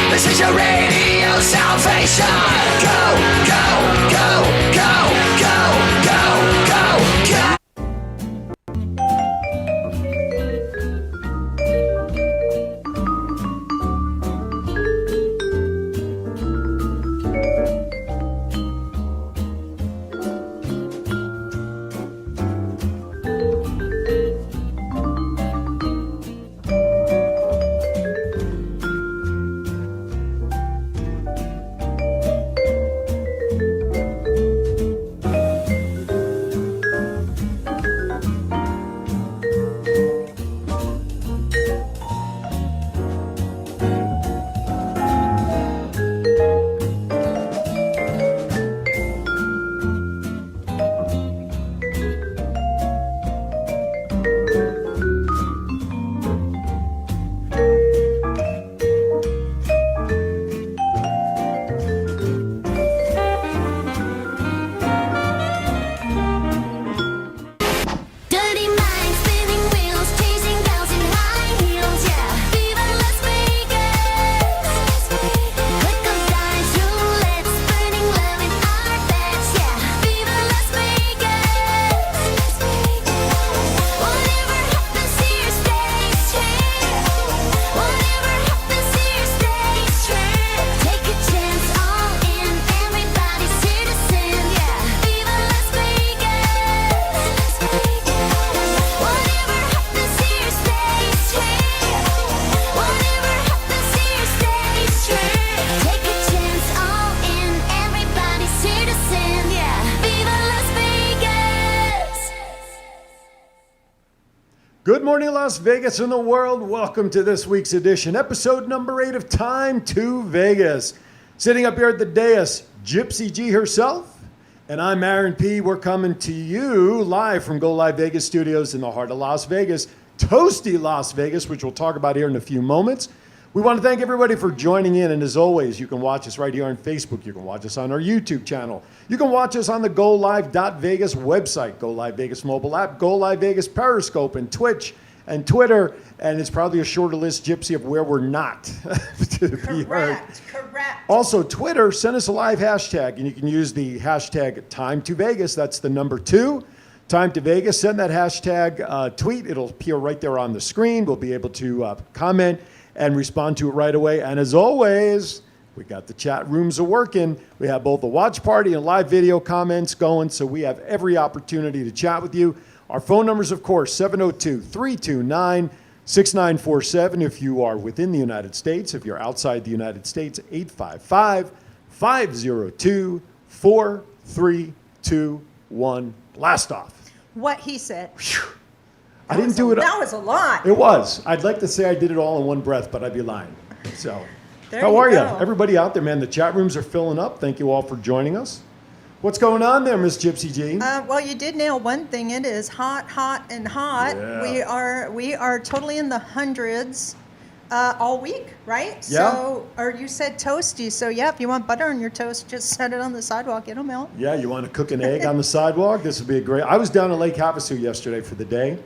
This is your radio salvation. Go, go, go, go, go, go, go, go. Good morning, Las Vegas and the world. Welcome to this week's edition, episode number 8 of Time2Vegas. Sitting up here at the dais, Gypsy G herself, and I'm Aaron P. We're coming to you live from Go Live Vegas Studios in the heart of Las Vegas, toasty Las Vegas, which we'll talk about here in a few moments. We want to thank everybody for joining in, and as always, you can watch us right here on Facebook. You can watch us on our YouTube channel. You can watch us on the GoLive.Vegas website, Go Live Vegas mobile app, Go Live Vegas Periscope, and Twitch, and Twitter, and it's probably a shorter list, Gypsy, of where we're not to be heard. Correct. Also, Twitter, send us a live hashtag, and you can use the hashtag Time2Vegas. That's the number 2, Time2Vegas. Send that hashtag tweet. It'll appear right there on the screen. We'll be able to comment and respond to it right away. And as always, we got the chat rooms are working. We have both a watch party and live video comments going, so we have every opportunity to chat with you. Our phone numbers, of course, 702-329-6947 if you are within the United States. If you're outside the United States, 855-502-4321. Blast off. What he said. Whew. I didn't do it. That was a lot. It was. I'd like to say I did it all in one breath, but I'd be lying. So, there how are you? go. Everybody out there, man, the chat rooms are filling up. Thank you all for joining us. What's going on there, Miss Gypsy G? Well, you did nail one thing. It is hot, and hot. Yeah. We are totally in the hundreds all week, right? Yeah. So, or you said toasty. So yeah, if you want butter on your toast, just set it on the sidewalk. It'll melt. Yeah, you want to cook an egg on the sidewalk? This would be a great. I was down at Lake Havasu yesterday for the day.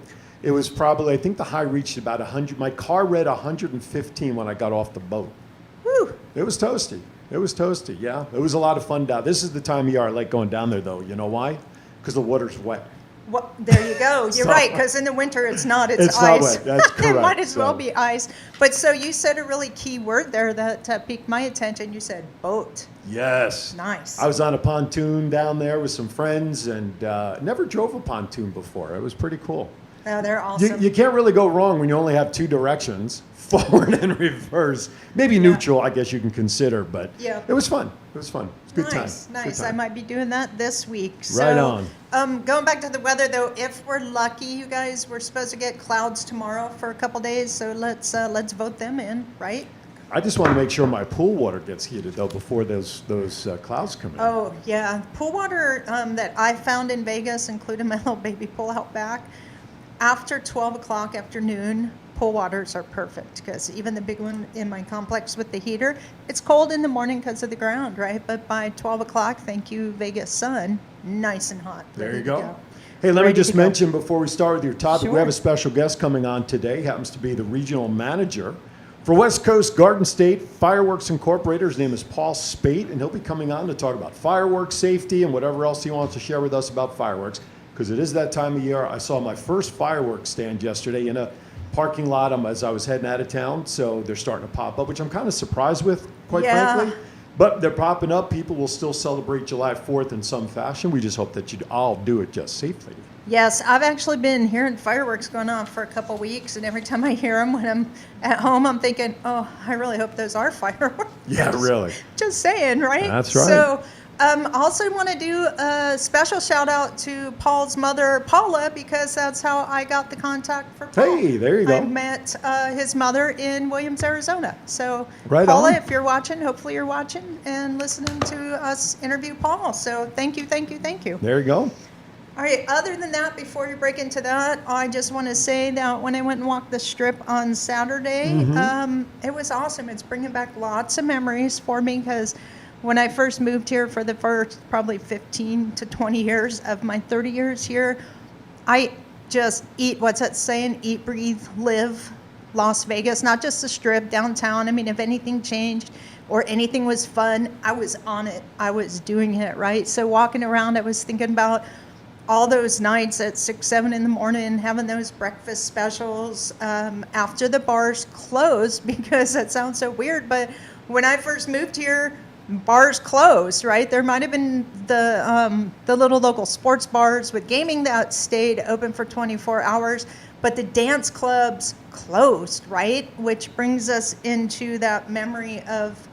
It was probably, I think the high reached about 100. My car read 115 when I got off the boat. Whew. It was toasty. Yeah. It was a lot of fun down. This is the time of year I like going down there, though. You know why? Because the water's wet. Well, there you go. You're So- right, because in the winter it's not. It's not ice. wet. That's correct. It might as well So- be ice. But so you said a really key word there that piqued my attention. You said boat. Yes. Nice. I was on a pontoon down there with some friends and never drove a pontoon before. It was pretty cool. Oh, they're awesome. You can't really go wrong when you only have 2 directions, forward and reverse. Maybe neutral, I guess you can consider, but Yeah. it was fun. It's a good Nice. time. Good I time. might be doing that this week. Right So, on. Going back to the weather, though, if we're lucky, you guys, we're supposed to get clouds tomorrow for a couple days. So let's vote them in, right? I just want to make sure my pool water gets heated, though, before those clouds come in. Oh yeah, pool water that I found in Vegas, including my little baby pool out back. After 12 o'clock afternoon, pool waters are perfect because even the big one in my complex with the heater, it's cold in the morning because of the ground, right? But by 12 o'clock, thank you, Vegas sun, nice and hot. There ready you to go. Hey, let me Ready just to go. mention before we start with your topic, we Sure. have a special guest coming on today. He happens to be the regional manager For West Coast Garden State Fireworks Incorporated, his name is Paul Speight, and he'll be coming on to talk about fireworks safety and whatever else he wants to share with us about fireworks, because it is that time of year. I saw my first fireworks stand yesterday in a parking lot as I was heading out of town, so they're starting to pop up, which I'm kind of surprised with, quite frankly. But they're popping up. People will still celebrate July 4th in some fashion. We just hope that you all do it just safely. Yes, I've actually been hearing fireworks going off for a couple weeks, and every time I hear them when I'm at home, I'm thinking, oh, I really hope those are fireworks. Yeah, really. Just saying, right? That's right. So also want to do a special shout out to Paul's mother, Paula, because that's how I got the contact for Paul. Hey, there you go. I met his mother in Williams, Arizona. So Right Paula, on. if you're watching, hopefully you're watching and listening to us interview Paul. So thank you, thank you, thank you. There you go. All right, other than that, before you break into that, I just want to say that when I went and walked the strip on Saturday, it was awesome. It's bringing back lots of memories for me, because when I first moved here for the first probably 15 to 20 years of my 30 years here, I just what's that saying? Eat, breathe, live Las Vegas, not just the strip, downtown. I mean, if anything changed or anything was fun, I was on it. I was doing it, right? So walking around, I was thinking about all those nights at 6, 7 in the morning, having those breakfast specials after the bars closed, because that sounds so weird, but when I first moved here, bars closed, right? There might have been the little local sports bars with gaming that stayed open for 24 hours, but the dance clubs closed, right? Which brings us into that memory of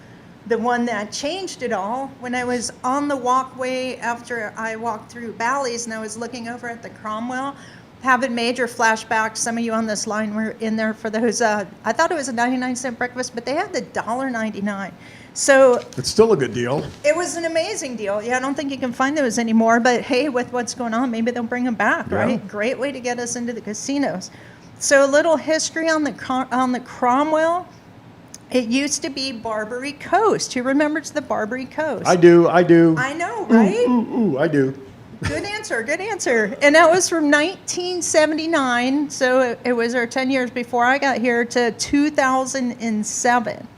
the one that changed it all. When I was on the walkway after I walked through Bally's and I was looking over at the Cromwell, having major flashbacks. Some of you on this line were in there for those. I thought it was a 99-cent breakfast, but they had the $1.99. So It's still a good deal. it was an amazing deal. Yeah, I don't think you can find those anymore, but hey, with what's going on, maybe they'll bring them back, Yeah. right? Great way to get us into the casinos. So a little history on the Cromwell. It used to be Barbary Coast. Who remembers the Barbary Coast? I do. I know, right? Ooh, I do. Good answer, good answer. And that was from 1979, so it was our 10 years before I got here, to 2007.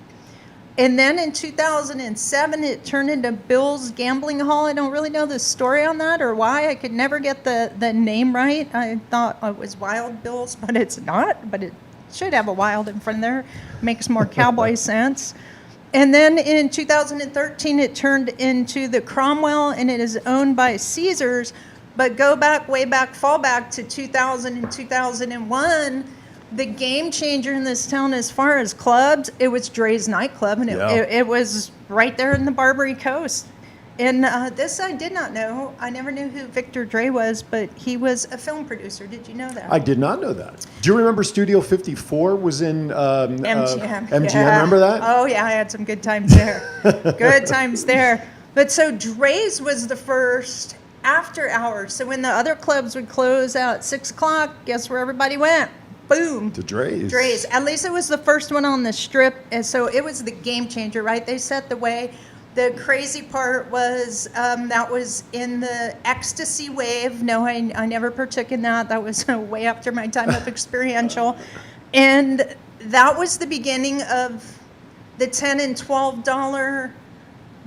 And then in 2007, it turned into Bill's Gambling Hall. I don't really know the story on that or why. I could never get the name right. I thought it was Wild Bill's, but it's not. But it should have a wild in front there. Makes more cowboy sense. And then in 2013, it turned into the Cromwell, and it is owned by Caesars. But go back, way back, fall back to 2000 and 2001, the game changer in this town as far as clubs, it was Dre's nightclub, and it was right there in the Barbary Coast. And this I did not know. I never knew who Victor Dre was, but he was a film producer. Did you know that? I did not know that. Do you remember Studio 54 was in MGM. MGM? Yeah. Remember that? Oh, yeah, I had some good times there. Good times there. But so Dre's was the first after hours. So when the other clubs would close at 6 o'clock, guess where everybody went? Boom. To Dre's. Dre's. At least it was the first one on the strip. And so it was the game changer, right? They set the way. The crazy part was that was in the ecstasy wave. No, I never partook in that. That was way after my time of experiential. And that was the beginning of the $10 and $12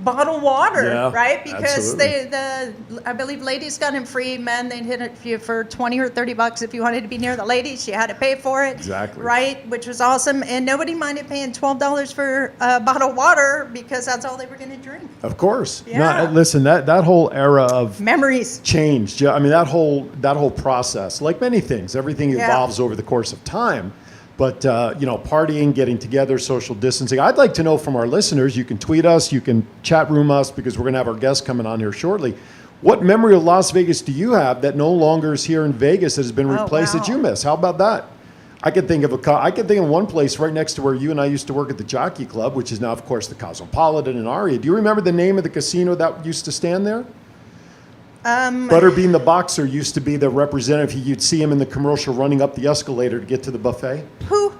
bottled water, Yeah, right? Because absolutely. I believe ladies got it free. Men, they'd hit it for $20 or $30 if you wanted to be near the ladies. You had to pay for it. Exactly. Right, which was awesome. And nobody minded paying $12 for a bottle of water because that's all they were going to drink. Of course. Yeah. No, listen, that whole era of Memories. changed. Yeah, I mean, that whole process, like many things, everything Yeah. evolves over the course of time. But, partying, getting together, social distancing. I'd like to know from our listeners, you can tweet us, you can chat room us, because we're going to have our guests coming on here shortly. What memory of Las Vegas do you have that no longer is here in Vegas that has been replaced that you miss? How about that? I can think of one place right next to where you and I used to work at the Jockey Club, which is now, of course, the Cosmopolitan in Aria. Do you remember the name of the casino that used to stand there? Butterbean the boxer used to be the representative. You'd see him in the commercial running up the escalator to get to the buffet. Who?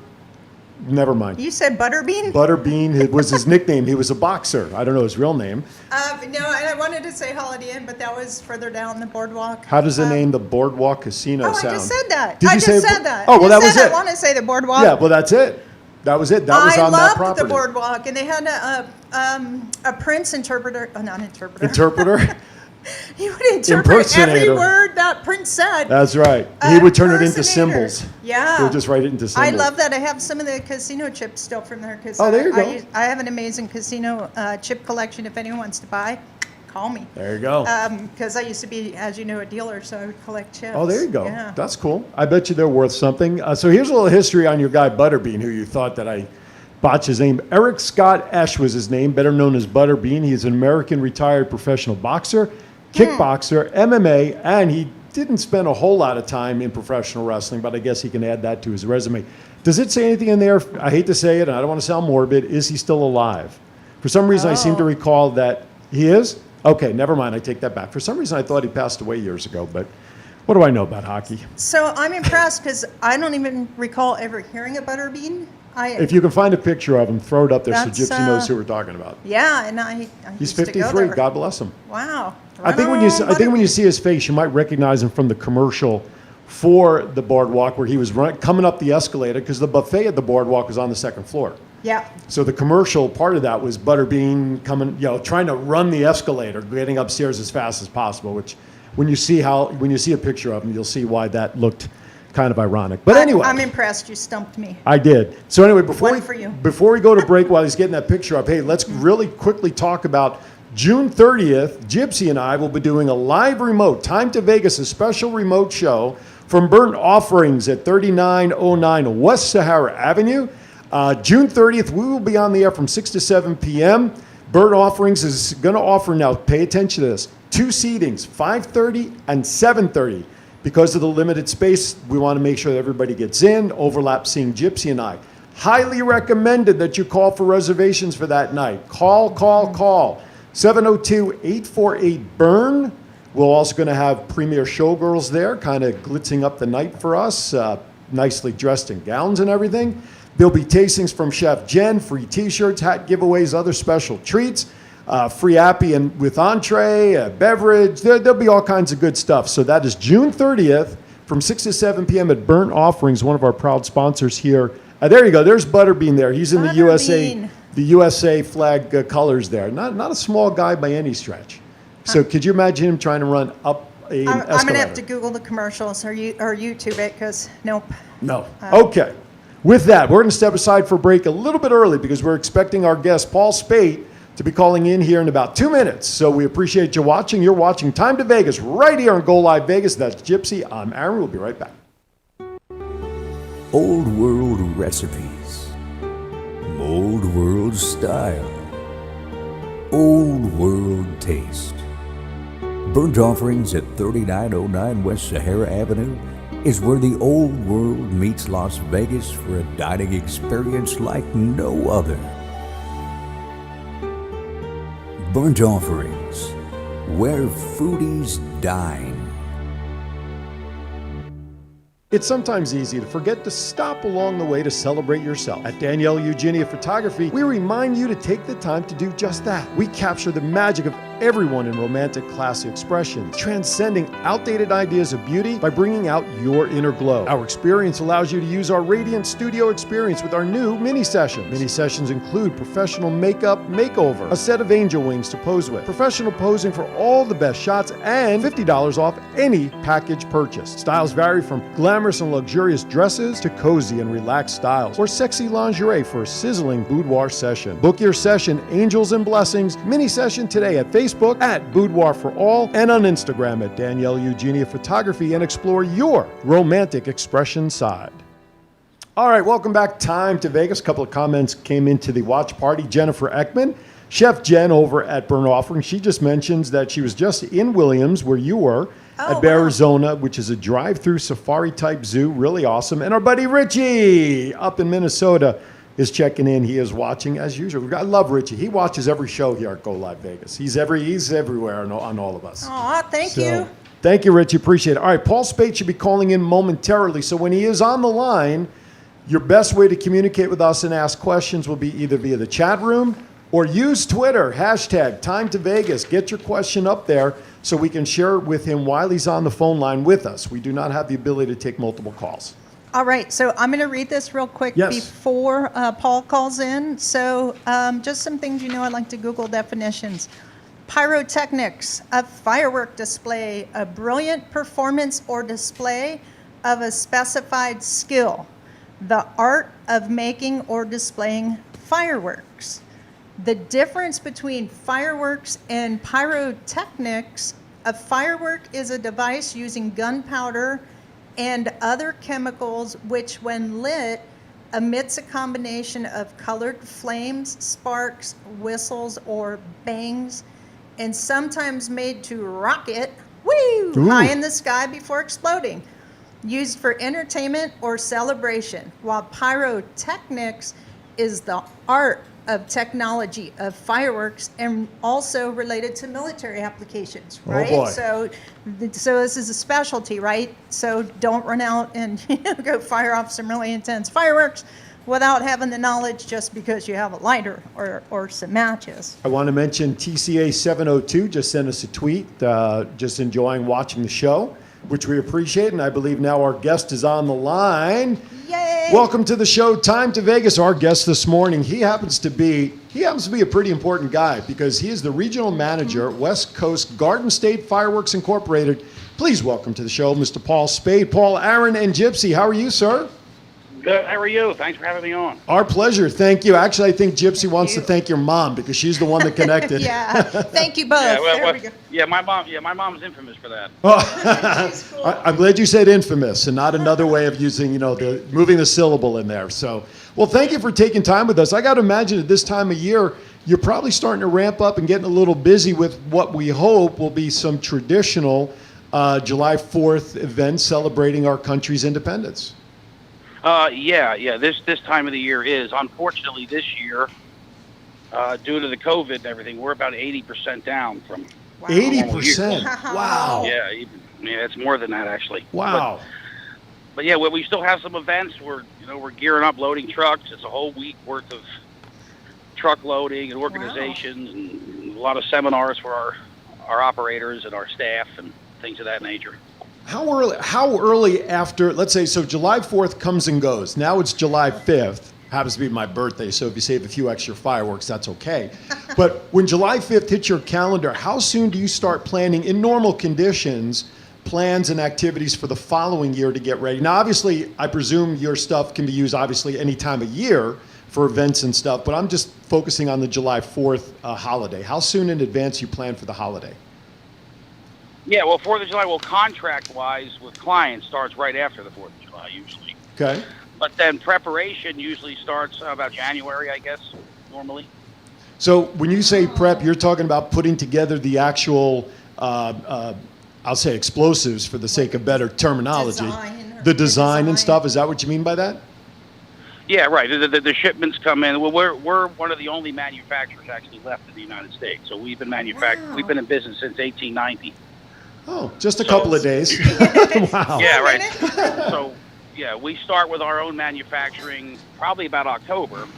Never mind. You said Butterbean? Butterbean, it was his nickname. He was a boxer. I don't know his real name. No, and I wanted to say Holiday Inn, but that was further down the boardwalk. How does the name the Boardwalk Casino sound? I just said that. Did I you just say said that. Oh, well, I that was said it. I want to say the boardwalk. Yeah, well, that's it. That was it. That was I on that loved property. the boardwalk, and they had a Prince interpreter, not interpreter. Interpreter? He would interpret every Impersonator. word that Prince said. That's right. He would turn it into Impersonator. symbols. Yeah. He would just write it into symbols. I love that. I have some of the casino chips still from there. Cause Oh, there you go. I have an amazing casino chip collection. If anyone wants to buy, call me. There you go. Because I used to be, as you know, a dealer, so I would collect chips. Oh, there you go. Yeah. That's cool. I bet you they're worth something. So here's a little history on your guy Butterbean, who you thought that I botched his name. Eric Scott Esch was his name, better known as Butterbean. He's an American retired professional boxer, kickboxer, MMA, and he didn't spend a whole lot of time in professional wrestling, but I guess he can add that to his resume. Does it say anything in there? I hate to say it, and I don't want to sound morbid. Is he still alive? For some reason, I seem to recall that he is. Okay, never mind. I take that back. For some reason, I thought he passed away years ago, but what do I know about hockey? So I'm impressed because I don't even recall ever hearing of Butterbean. If you can find a picture of him, throw it up there so That's, Gypsy knows who we're talking about. Yeah, and I He's used to go 53. there. God bless him. Wow. I think when you see his face, you might recognize him from the commercial for the boardwalk where he was coming up the escalator because the buffet at the boardwalk was on the second floor. Yeah. So the commercial part of that was Butterbean coming, trying to run the escalator, getting upstairs as fast as possible. Which, when you see a picture of him, you'll see why that looked kind of ironic. But anyway, I'm impressed. You stumped me. I did. So anyway, before we go to break, while he's getting that picture up, hey, let's really quickly talk about June 30th. Gypsy and I will be doing a live remote Time2Vegas, a special remote show from Burnt Offerings at 3909 West Sahara Avenue. June 30th, we will be on the air from 6 to 7 p.m. Burnt Offerings is going to offer, now pay attention to this, 2 seatings, 5:30 and 7:30. Because of the limited space, we want to make sure that everybody gets in, overlap seeing Gypsy and I. Highly recommended that you call for reservations for that night. Call. 702-848-BURN. We're also going to have premier showgirls there, kind of glitzing up the night for us, nicely dressed in gowns and everything. There'll be tastings from Chef Jen, free t-shirts, hat giveaways, other special treats. Free appy and with entree, a beverage. There'll be all kinds of good stuff. So that is June 30th from 6 to 7 p.m. at Burnt Offerings, one of our proud sponsors here. There you go. There's Butterbean there. He's in the USA flag colors there. Not a small guy by any stretch. So could you imagine him trying to run up an escalator? I'm going to have to Google the commercials or YouTube it because nope. No. Okay. With that, we're going to step aside for a break a little bit early because we're expecting our guest, Paul Speight, to be calling in here in about 2 minutes. So we appreciate you watching. You're watching Time2Vegas right here on Go Live Vegas. That's Gypsy. I'm Aaron. We'll be right back. Old world recipes, old world style, old world taste. Burnt Offerings at 3909 West Sahara Avenue is where the old world meets Las Vegas for a dining experience like no other. Burnt Offerings, where foodies dine. It's sometimes easy to forget to stop along the way to celebrate yourself. At Danielle Eugenia Photography, we remind you to take the time to do just that. We capture the magic of everyone in romantic, classy expressions, transcending outdated ideas of beauty by bringing out your inner glow. Our experience allows you to use our Radiant Studio experience with our new mini sessions. Mini sessions include professional makeup makeover, a set of angel wings to pose with, professional posing for all the best shots, and $50 off any package purchase. Styles vary from glamorous and luxurious dresses to cozy and relaxed styles, or sexy lingerie for a sizzling boudoir session. Book your session, Angels and Blessings, mini session today at Facebook at Boudoir for All and on Instagram at Danielle Eugenia Photography, and explore your romantic expression side. All right, welcome back. Time2Vegas. A couple of comments came into the watch party. Jennifer Ekman, Chef Jen over at Burnt Offering. She just mentions that she was just in Williams, where you were, at Arizona, which is a drive-through safari-type zoo. Really awesome. And our buddy Richie up in Minnesota is checking in. He is watching as usual. I love Richie. He watches every show here at Go Live Vegas. He's everywhere on all of us. Aw, thank you. Thank you, Richie. Appreciate it. All right, Paul Speight should be calling in momentarily. So when he is on the line, your best way to communicate with us and ask questions will be either via the chat room or use Twitter, hashtag Time2Vegas. Get your question up there so we can share it with him while he's on the phone line with us. We do not have the ability to take multiple calls. All right, so I'm going to read this real quick Yes. before Paul calls in. So just some things I like to Google definitions. Pyrotechnics, a firework display, a brilliant performance or display of a specified skill, the art of making or displaying fireworks. The difference between fireworks and pyrotechnics: a firework is a device using gunpowder and other chemicals which, when lit, emits a combination of colored flames, sparks, whistles, or bangs, and sometimes made to rocket high in the sky before exploding, used for entertainment or celebration, while pyrotechnics is the art of technology of fireworks and also related to military applications, right? boy. So this is a specialty, right? So don't run out and go fire off some really intense fireworks without having the knowledge just because you have a lighter or some matches. I want to mention TCA 702 just sent us a tweet, just enjoying watching the show, which we appreciate, and I believe now our guest is on the line. Yay! Welcome to the show, Time2Vegas. Our guest this morning, he happens to be a pretty important guy because he is the regional manager at West Coast Garden State Fireworks Incorporated. Please welcome to the show, Mr. Paul Speight. Paul, Aaron, and Gypsy, how are you, sir? Good. How are you? Thanks for having me on. Our pleasure. Thank you. Actually, I think Gypsy wants to thank your mom because she's the one that connected. Yeah, thank you both. There we go. Yeah, my mom's infamous for that. She's cool. I'm glad you said infamous and not another way of using, moving the syllable in there. So, well, thank you for taking time with us. I got to imagine at this time of year, you're probably starting to ramp up and getting a little busy with what we hope will be some traditional July 4th events celebrating our country's independence. Yeah. This time of the year is, unfortunately, this year, due to the COVID and everything, we're about 80% down from. Wow. 80%. Wow. Yeah, it's more than that actually. Wow. But yeah, we still have some events. We're gearing up, loading trucks. It's a whole week worth of truck loading and organizations and a lot of seminars for our operators and our staff and things of that nature. How early after, let's say, so July 4th comes and goes. Now it's July 5th. Happens to be my birthday, so if you save a few extra fireworks, that's okay. But when July 5th hits your calendar, how soon do you start planning, in normal conditions, plans and activities for the following year to get ready? Now, obviously, I presume your stuff can be used, obviously, any time of year for events and stuff, but I'm just focusing on the July 4th holiday. How soon in advance you plan for the holiday? Yeah, well, 4th of July, contract-wise with clients starts right after the 4th of July usually. Okay. But then preparation usually starts about January, I guess, normally. So when you say prep, you're talking about putting together the actual, I'll say explosives for the sake of better terminology. The design and stuff. Is that what you mean by that? Yeah, right. The shipments come in. Well, we're one of the only manufacturers actually left in the United States. So we've been We've been in business since 1890. Oh, just a couple of days. Wow. Yeah, right. So, yeah, we start with our own manufacturing probably about October,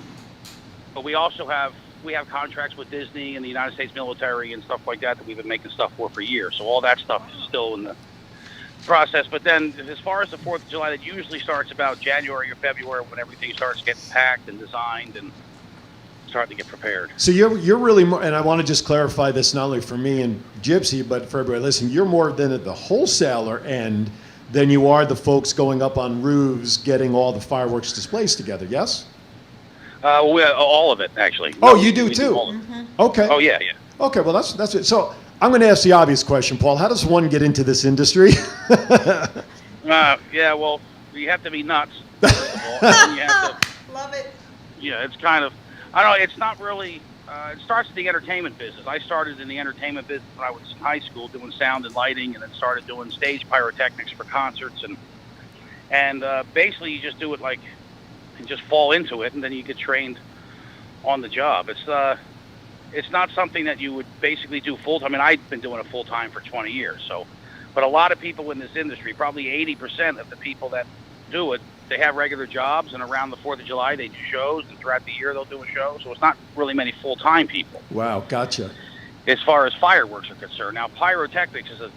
but we also have contracts with Disney and the United States military and stuff like that we've been making stuff for years. So all that stuff is still in the process. But then as far as the 4th of July, that usually starts about January or February when everything starts getting packed and designed and starting to get prepared. So you're really more, and I want to just clarify this not only for me and Gypsy, but for everybody listening, you're more than at the wholesaler end than you are the folks going up on roofs getting all the fireworks displays together, yes? All of it, actually. Oh, you do too? Okay. Oh, yeah. Okay, well, that's it. So I'm going to ask the obvious question, Paul. How does one get into this industry? Yeah, well, you have to be nuts. First of all, and you have to, Love it. yeah, it's kind of, I don't know, it's not really, it starts in the entertainment business. I started in the entertainment business when I was in high school doing sound and lighting, and then started doing stage pyrotechnics for concerts, and basically you just do it and just fall into it, and then you get trained on the job. It's not something that you would basically do full-time. I mean, I've been doing it full-time for 20 years, so, but a lot of people in this industry, probably 80% of the people that do it, they have regular jobs, and around the 4th of July, they do shows, and throughout the year, they'll do a show. So it's not really many full-time people. Wow, gotcha. As far as fireworks are concerned. Now, pyrotechnics is a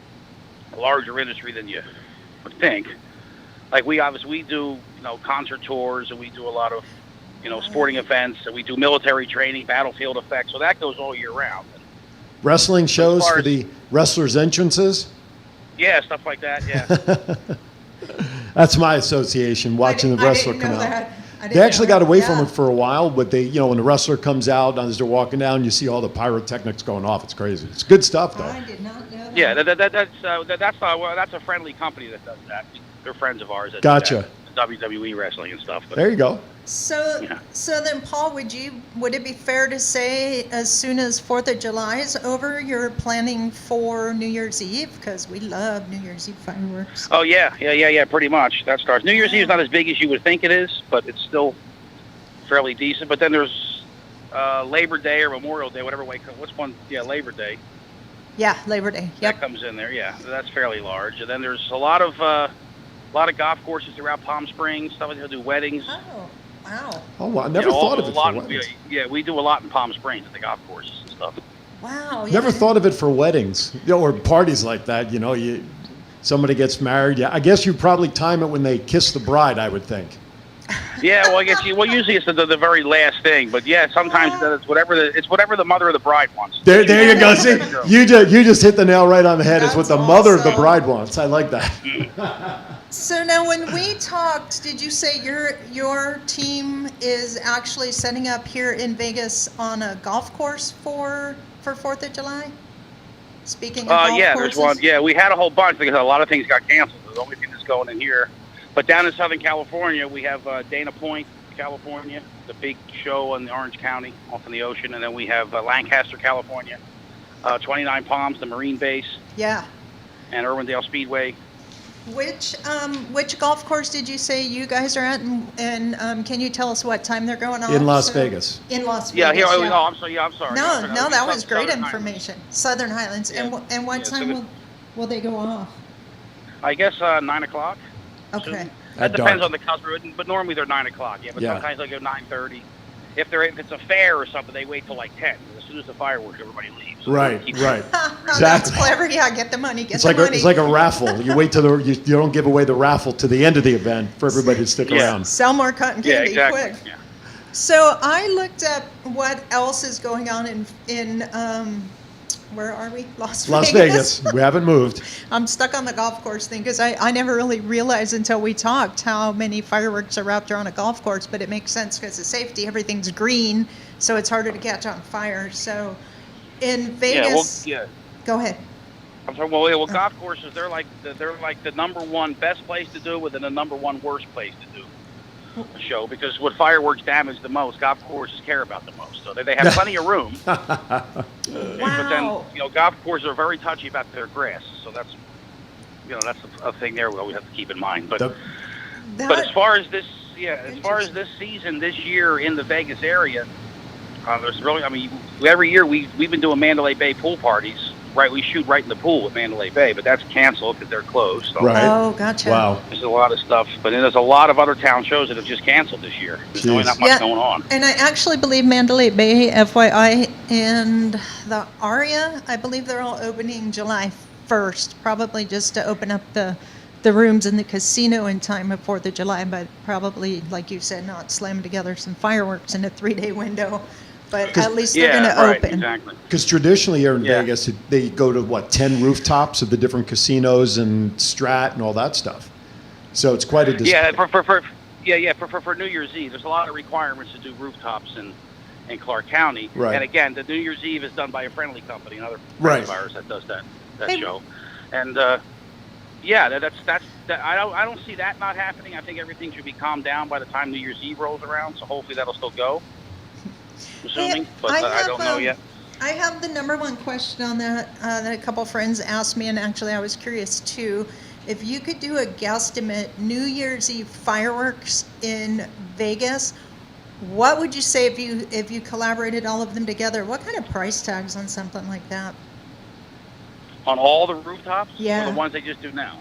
larger industry than you would think. like we do concert tours, and we do a lot of sporting events, and we do military training, battlefield effects. So that goes all year round. Wrestling shows for as- the wrestlers' entrances. Yeah, stuff like that. Yeah. That's my association, watching the wrestler come out. I They actually got away from Yeah. it for a while, but they, when the wrestler comes out as they're walking down, you see all the pyrotechnics going off. It's crazy. It's good stuff, though. I did not know that. Yeah, that's a friendly company that does that. They're friends of ours. That Gotcha. do that, WWE wrestling and stuff. But, There you go. So, Yeah. so then, Paul, would it be fair to say as soon as 4th of July is over, you're planning for New Year's Eve? Because we love New Year's Eve fireworks. Oh yeah, pretty much. That starts. New Year's Eve is not as big as you would think it is, but it's still fairly decent. But then there's Labor Day or Memorial Day, whatever way. What's one? Yeah, Labor Day. Yeah, Labor Day. That Yep. comes in there. Yeah, that's fairly large. And then there's a lot of golf courses throughout Palm Springs. Some of them do weddings. Oh, wow. Oh, wow. I never thought of it for weddings. Yeah, we do a lot in Palm Springs at the golf courses and stuff. Wow. Yeah. Never thought of it for weddings, or parties like that. Somebody gets married. Yeah, I guess you probably time it when they kiss the bride, I would think. Yeah, well, I guess usually it's the very last thing, but yeah, sometimes it's whatever the mother of the bride wants. There you go. See, you just hit the nail right on the head. It's what That's the mother of the awesome. bride wants. I like that. So now, when we talked, did you say your team is actually setting up here in Vegas on a golf course for 4th of July? Speaking of golf yeah, courses? there's one. Yeah, we had a whole bunch because a lot of things got canceled. The only thing that's going in here. But down in Southern California, we have Dana Point, California, the big show in Orange County off in the ocean. And then we have Lancaster, California, 29 Palms, the Marine Base, Yeah. and Irwindale Speedway. Which golf course did you say you guys are at, and can you tell us what time they're going off? In Las Vegas. In Las Yeah, Vegas. here. Oh, I'm sorry. I'm sorry. No, that was Southern great Highlands. information. Southern Highlands. Yeah. And what Yeah, so time will they go off? I guess 9 o'clock. Okay. That At depends dark. on the customer, but normally they're 9 o'clock. Yeah, but Yeah. sometimes they go 9:30. If it's a fair or something, they wait till like 10. As soon as the fireworks, everybody leaves. So Right, keep- right. That's Exactly. clever. Yeah, get the money. It's like a raffle. You wait till you don't give away the raffle to the end of the event for everybody to stick Yeah. around. Sell more cotton Yeah, candy exactly. quick. Yeah. So I looked up what else is going on in where are we? Las Vegas. We haven't moved. I'm stuck on the golf course thing because I never really realized until we talked how many fireworks are out there on a golf course, but it makes sense because of safety. Everything's green, so it's harder to catch on fire. So in Vegas, go ahead. I'm sorry. Well, golf courses they're like the number one best place to do it and the number one worst place to do a show because what fireworks damage the most, golf courses care about the most. So they have plenty of room. But Wow. then golf courses are very touchy about their grass. So that's a thing there we always have to keep in mind. But but as far as this season this year in the Vegas area, there's really every year we've been doing Mandalay Bay pool parties. Right, we shoot right in the pool at Mandalay Bay, but that's canceled because they're closed. So Right. Oh, gotcha. Wow. there's a lot of stuff, but then there's a lot of other town shows that have just canceled this year. There's really not much Yeah. going on. And I actually believe Mandalay Bay, FYI, and the Aria, I believe they're all opening July 1st, probably just to open up the rooms in the casino in time of 4th of July, but probably, like you said, not slam together some fireworks in a 3-day window. But at least they're going to open. Exactly. Because traditionally here in Yeah. Vegas, they go to 10 rooftops of the different casinos and Strat and all that stuff. So it's quite a Yeah, for New Year's Eve, there's a lot of requirements to do rooftops in Clark County. Right. And again, the New Year's Eve is done by a friendly company, another Right. friend of ours that does that Hey. show. And that's I don't see that not happening. I think everything should be calmed down by the time New Year's Eve rolls around. So hopefully that'll still go. Assuming, but I don't know yet. I have the number one question on that that a couple friends asked me, and actually I was curious too. If you could do a guesstimate New Year's Eve fireworks in Vegas, what would you say if you collaborated all of them together? What kind of price tags on something like that? On all the rooftops? Yeah. Or the ones they just do now?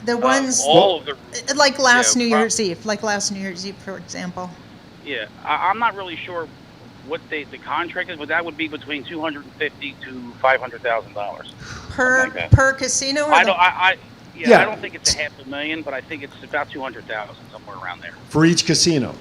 The ones All of the. like last yeah, New Year's Eve, for example. Yeah, I'm not really sure what the contract is, but that would be between $250,000 to $500,000. Per like that. per casino. Or Yeah, I don't think it's $500,000, but I think it's about 200,000, somewhere around there. For each casino.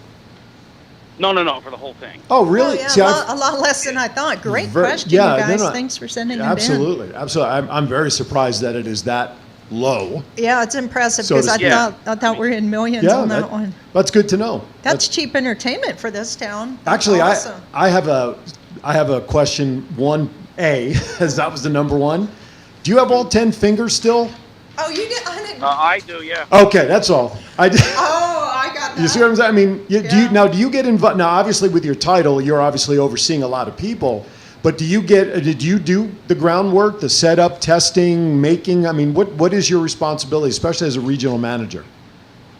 No, for the whole thing. Oh, really? Oh, yeah, See, a lot less than I thought. Great question, yeah, you guys. no. Thanks for sending them in. Absolutely. I'm very surprised that it is that low. Yeah, it's impressive So because to I thought we were in millions on that one. That's good to know. That's cheap entertainment for this town. Actually, Awesome. I have a question 1A, as that was the number one. Do you have all 10 fingers still? Oh, you did? I didn't. I do, yeah. Okay, that's all. I did. Oh, I got that. You see what I'm saying? I mean, Yeah. do you get involved? Now, obviously, with your title, you're obviously overseeing a lot of people. But did you do the groundwork, the setup, testing, making? I mean, what is your responsibility, especially as a regional manager?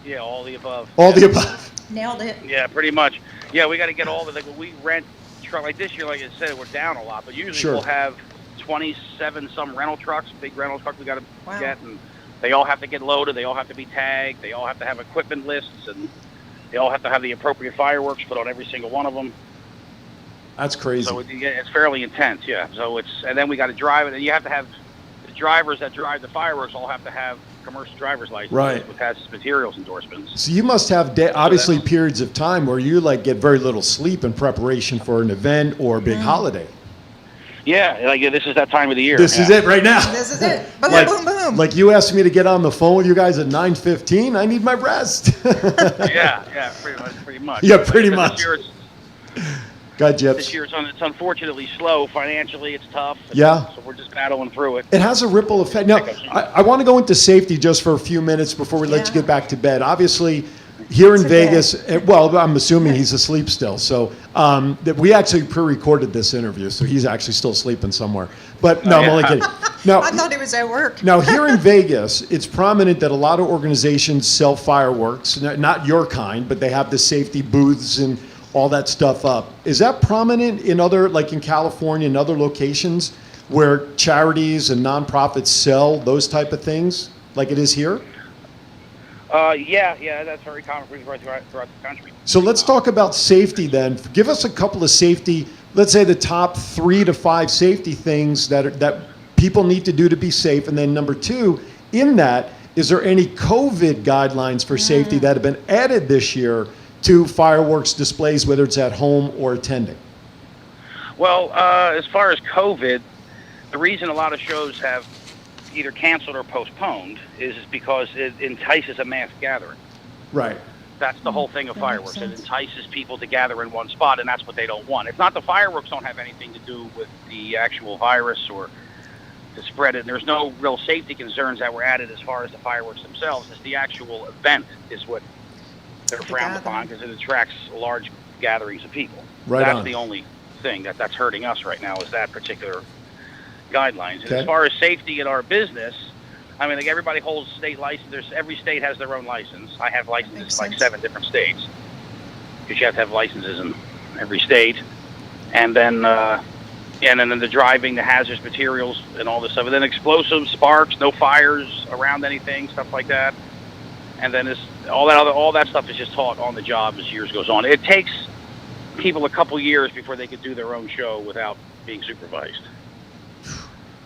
Yeah, all the above. All the above. Nailed it. Yeah, pretty much. Yeah, we got to get all the, we rent truck, like this year, like I said, we're down a lot, but usually Sure. we'll have 27 some rental trucks, big rental truck we got to Wow. get, and they all have to get loaded, they all have to be tagged, they all have to have equipment lists, and they all have to have the appropriate fireworks put on every single one of them. That's crazy. So it's fairly intense, yeah. So and then we got to drive it, and you have to have the drivers that drive the fireworks all have to have commercial driver's licenses Right. with hazardous materials endorsements. So you must have obviously periods of time where you like get very little sleep in preparation for an event or a big holiday. Yeah, like this is that time of the year. This is it right now. This is it. Boom, Like, boom, boom. like you asked me to get on the phone with you guys at 9:15. I need my rest. Yeah, pretty much. Yeah, pretty much. This year it's, God, Jeff. This year it's unfortunately slow. Financially, it's tough. Yeah. So we're just battling through it. It has a ripple effect. Now, I want to go into safety just for a few minutes before we let you Yeah. get back to bed. Obviously, here in To Vegas, well, I'm assuming he's asleep still. So that we actually pre-recorded this interview, so he's actually still sleeping somewhere. But no, I'm only kidding. Now, I thought it was at work. Now, here in Vegas, it's prominent that a lot of organizations sell fireworks, not your kind, but they have the safety booths and all that stuff up. Is that prominent in other, like in California and other locations where charities and nonprofits sell those type of things like it is here? Yeah, that's very common throughout the country. So let's talk about safety then. Give us a couple of safety, let's say the top 3 to 5 safety things that people need to do to be safe. And then number 2, in that, is there any COVID guidelines for safety that have been added this year to fireworks displays, whether it's at home or attending? Well, as far as COVID, the reason a lot of shows have either canceled or postponed is because it entices a mass gathering. Right. That's the whole thing of That fireworks. makes It sense. entices people to gather in one spot, and that's what they don't want. It's not the fireworks don't have anything to do with the actual virus or to spread it. And there's no real safety concerns that were added as far as the fireworks themselves. It's the actual event is what they're frowned upon because it attracts large gatherings of people. Right That's on. the only thing that's hurting us right now is that particular guidelines. And Okay. as far as safety in our business, I mean, like everybody holds state license. Every state has their own license. I have licenses Makes in like sense. 7 different states because you have to have licenses in every state. And then the driving, the hazardous materials, and all this stuff. And then explosives, sparks, no fires around anything, stuff like that. And then all that stuff is just taught on the job as years goes on. It takes people a couple years before they could do their own show without being supervised.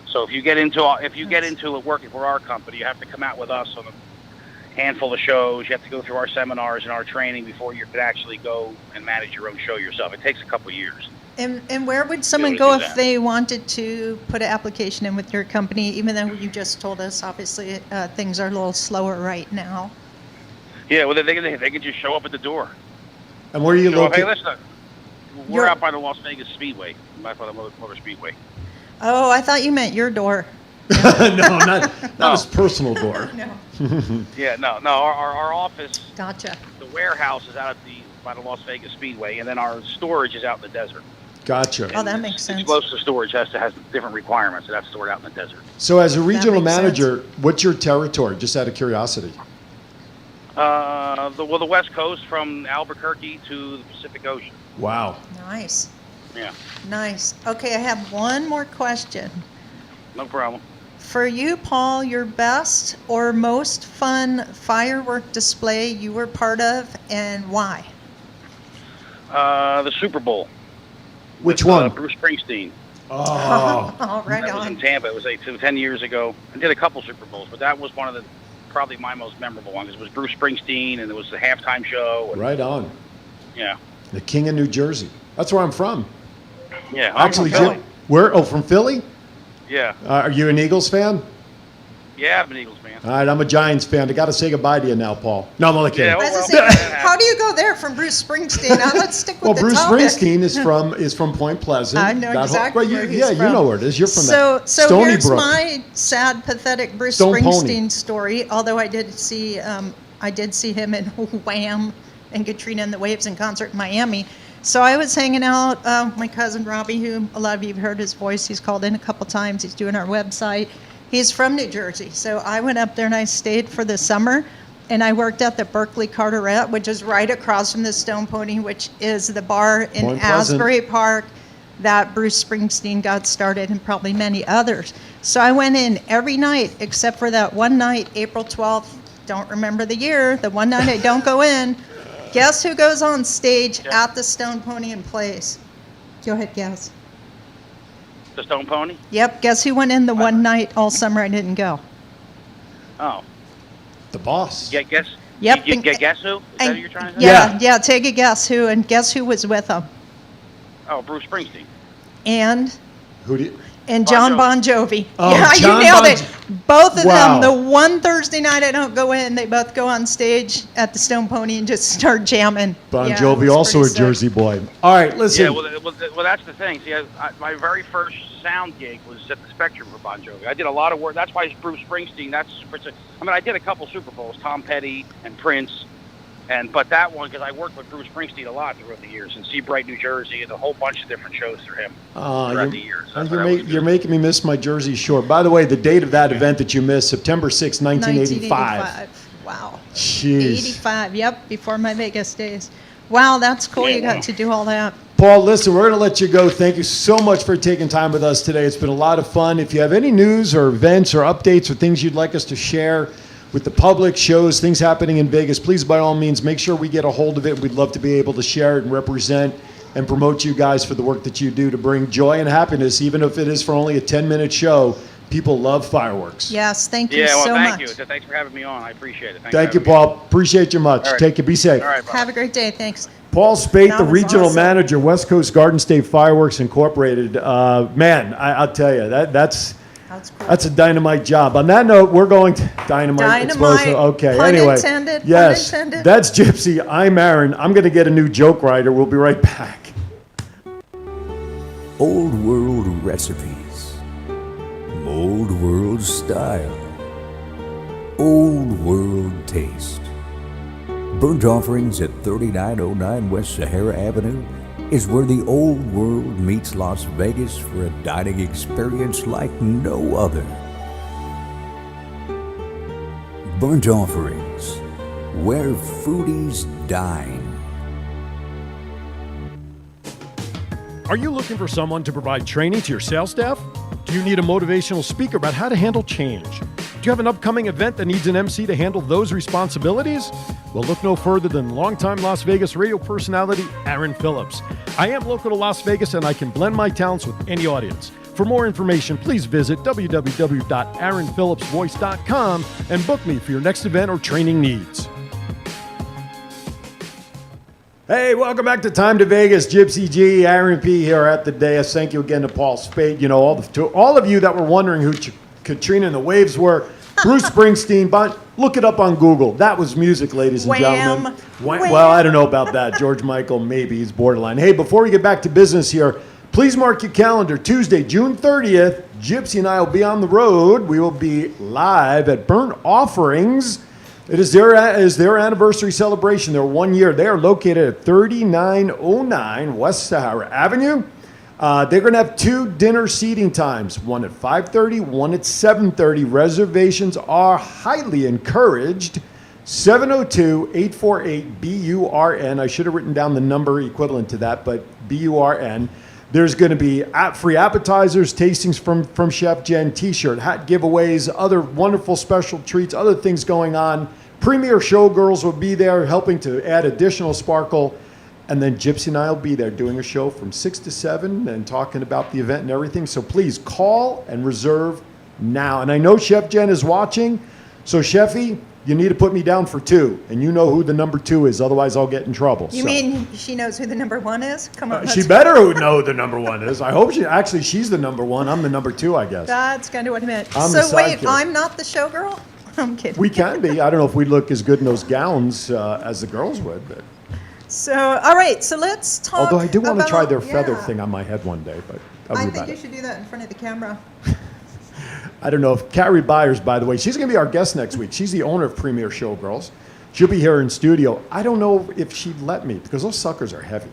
So if you get into working for our company, you have to come out with us on a handful of shows. You have to go through our seminars and our training before you could actually go and manage your own show yourself. It takes a couple years. And where would someone to go do if that. they wanted to put an application in with your company, even though you just told us, obviously, things are a little slower right now? Yeah, well, they can just show up at the door. And where are you Show up, hey, located? listen, we're You're- out by the Las Vegas Speedway, by the Motor Speedway. Oh, I thought you meant your door. No, not No. his personal door. No. Yeah, no. Our office, Gotcha. the warehouse is out by the Las Vegas Speedway, and then our storage is out in the desert. Gotcha. Oh, that makes sense. Explosive storage has different requirements. That's stored out in the desert. So as a regional makes sense. manager, what's your territory, just out of curiosity? The West Coast from Albuquerque to the Pacific Ocean. Wow. Nice. Yeah, Nice. Okay, I have one more question. no problem. For you, Paul, your best or most fun firework display you were part of, and why? The Super Bowl. Which with, one? Bruce Springsteen. Oh, Oh, right That was in on. Tampa. It was like 10 years ago. I did a couple Super Bowls, but that was one of the probably my most memorable one because it was Bruce Springsteen and it was the halftime show. And, Right on. Yeah. The king of New Jersey. That's where I'm from. Yeah. I'm Actually, from Philly. Jim, where? Oh, from Philly? Yeah. Are you an Eagles fan? Yeah, I'm an Eagles fan. All right, I'm a Giants fan. I got to say goodbye to you now, Paul. No, I'm only kidding. Yeah, I was well, gonna say, how do you go there from Bruce Springsteen? Now let's stick with Well, the Bruce topic. Springsteen is from Point Pleasant. I know exactly where he's yeah, from. you know where it is. You're from that. So Stony here's Brook. my sad, pathetic Bruce Stone Pony. Springsteen story. Although I did see him in Wham and Katrina and the Waves in concert in Miami. So I was hanging out. My cousin Robbie, who a lot of you have heard his voice, he's called in a couple times. He's doing our website. He's from New Jersey. So I went up there and I stayed for the summer. And I worked at the Berkeley Carteret, which is right across from the Stone Pony, which is the bar in Point Pleasant. Asbury Park that Bruce Springsteen got started and probably many others. So I went in every night except for that one night, April 12th. Don't remember the year. The one night I don't go in. Guess who goes on stage at the Stone Pony and plays? Go ahead, guess. The Stone Pony? Yep, guess who went in the one night all summer I didn't go? Oh. The boss. Yeah, guess. Yep. You guess who? Is that what you're trying to say? Yeah, take a guess who, and guess who was with him? Oh, Bruce Springsteen. And Who do you? John Bon Bon Jovi. Oh, Yeah, John you nailed Bon it. Both of Wow. them. The one Thursday night I don't go in, they both go on stage at the Stone Pony and just start jamming. Bon Yeah, it Jovi, was also a pretty sick. Jersey boy. All right, listen. Yeah, well, that's the thing. See, my very first sound gig was at the Spectrum for Bon Jovi. I did a lot of work. That's why Bruce Springsteen. I did a couple Super Bowls, Tom Petty and Prince, but that one because I worked with Bruce Springsteen a lot throughout the years in Seabright, New Jersey, and a whole bunch of different shows through him throughout the years. That's what I was You're doing. making me miss my Jersey Shore. By the way, the date of that event that you missed, September 6, 1985. Wow. Jeez. 85, yep, before my Vegas days. Wow, that's cool. Yeah, You got wow. to do all that. Paul, listen, we're going to let you go. Thank you so much for taking time with us today. It's been a lot of fun. If you have any news or events or updates or things you'd like us to share with the public, shows, things happening in Vegas, please, by all means, make sure we get a hold of it. We'd love to be able to share it and represent and promote you guys for the work that you do to bring joy and happiness, even if it is for only a 10-minute show. People love fireworks. Yes, thank you Yeah, well, so thank much. you. Thanks for having me on. I appreciate it. Thank you, for having me Paul. Appreciate you much. All right. Take it. Be safe. on. All right, bye. Have a great day. Thanks. Paul Speight, That the was regional awesome. manager, West Coast Garden State Fireworks Incorporated. Man, I'll tell you, that's That's cool. a dynamite job. On that note, we're going to dynamite. It's supposed to- Dynamite. Okay, Pun anyway. intended, pun Yes, intended. that's Gypsy. I'm Aaron. I'm going to get a new joke writer. We'll be right back. Old world recipes, old world style, old world taste. Burnt Offerings at 3909 West Sahara Avenue is where the old world meets Las Vegas for a dining experience like no other. Burnt Offerings, where foodies dine. Are you looking for someone to provide training to your sales staff? Do you need a motivational speaker about how to handle change? Do you have an upcoming event that needs an MC to handle those responsibilities? Well, look no further than longtime Las Vegas radio personality Aaron Phillips. I am local to Las Vegas and I can blend my talents with any audience. For more information, please visit www.aaronphillipsvoice.com and book me for your next event or training needs. Hey, welcome back to Time to Vegas. Gypsy G, Aaron P. here at the dais. Thank you again to Paul Speight. You know, to all of you that were wondering who Katrina and the Waves were, Bruce Springsteen, look it up on Google. That was music, ladies and Wham. gentlemen. Wham. Well, I don't know about that. George Michael, maybe. He's borderline. Hey, before we get back to business here, please mark your calendar. Tuesday, June 30th, Gypsy and I will be on the road. We will be live at Burnt Offerings. It is their anniversary celebration. They're 1 year. They are located at 3909 West Sahara Avenue. They're going to have 2 dinner seating times, one at 5:30, one at 7:30. Reservations are highly encouraged. 702-848-BURN. I should have written down the number equivalent to that, but BURN. There's going to be free appetizers, tastings from Chef Jen, T-shirt, hat giveaways, other wonderful special treats, other things going on. Premier showgirls will be there helping to add additional sparkle. And then Gypsy and I will be there doing a show from 6 to 7 and talking about the event and everything. So please call and reserve now. And I know Chef Jen is watching. So, Sheffy, you need to put me down for 2, and you know who the number 2 is. Otherwise, I'll get in trouble. You mean she knows who the number 1 is? Come on. She better know who the number 1 is. I hope she's the number 1. I'm the number 2, I guess. That's kind of what I meant. I'm the So wait, sidekick. I'm not the showgirl? I'm kidding. We can be. I don't know if we look as good in those gowns as the girls would. But. So, all right, so let's talk. Although I do want to try their feather yeah. thing on my head one day, but I'll I be think about you it. should do that in front of the camera. I don't know if Carrie Byers, by the way, she's going to be our guest next week. She's the owner of Premier Showgirls. She'll be here in studio. I don't know if she'd let me because those suckers are heavy.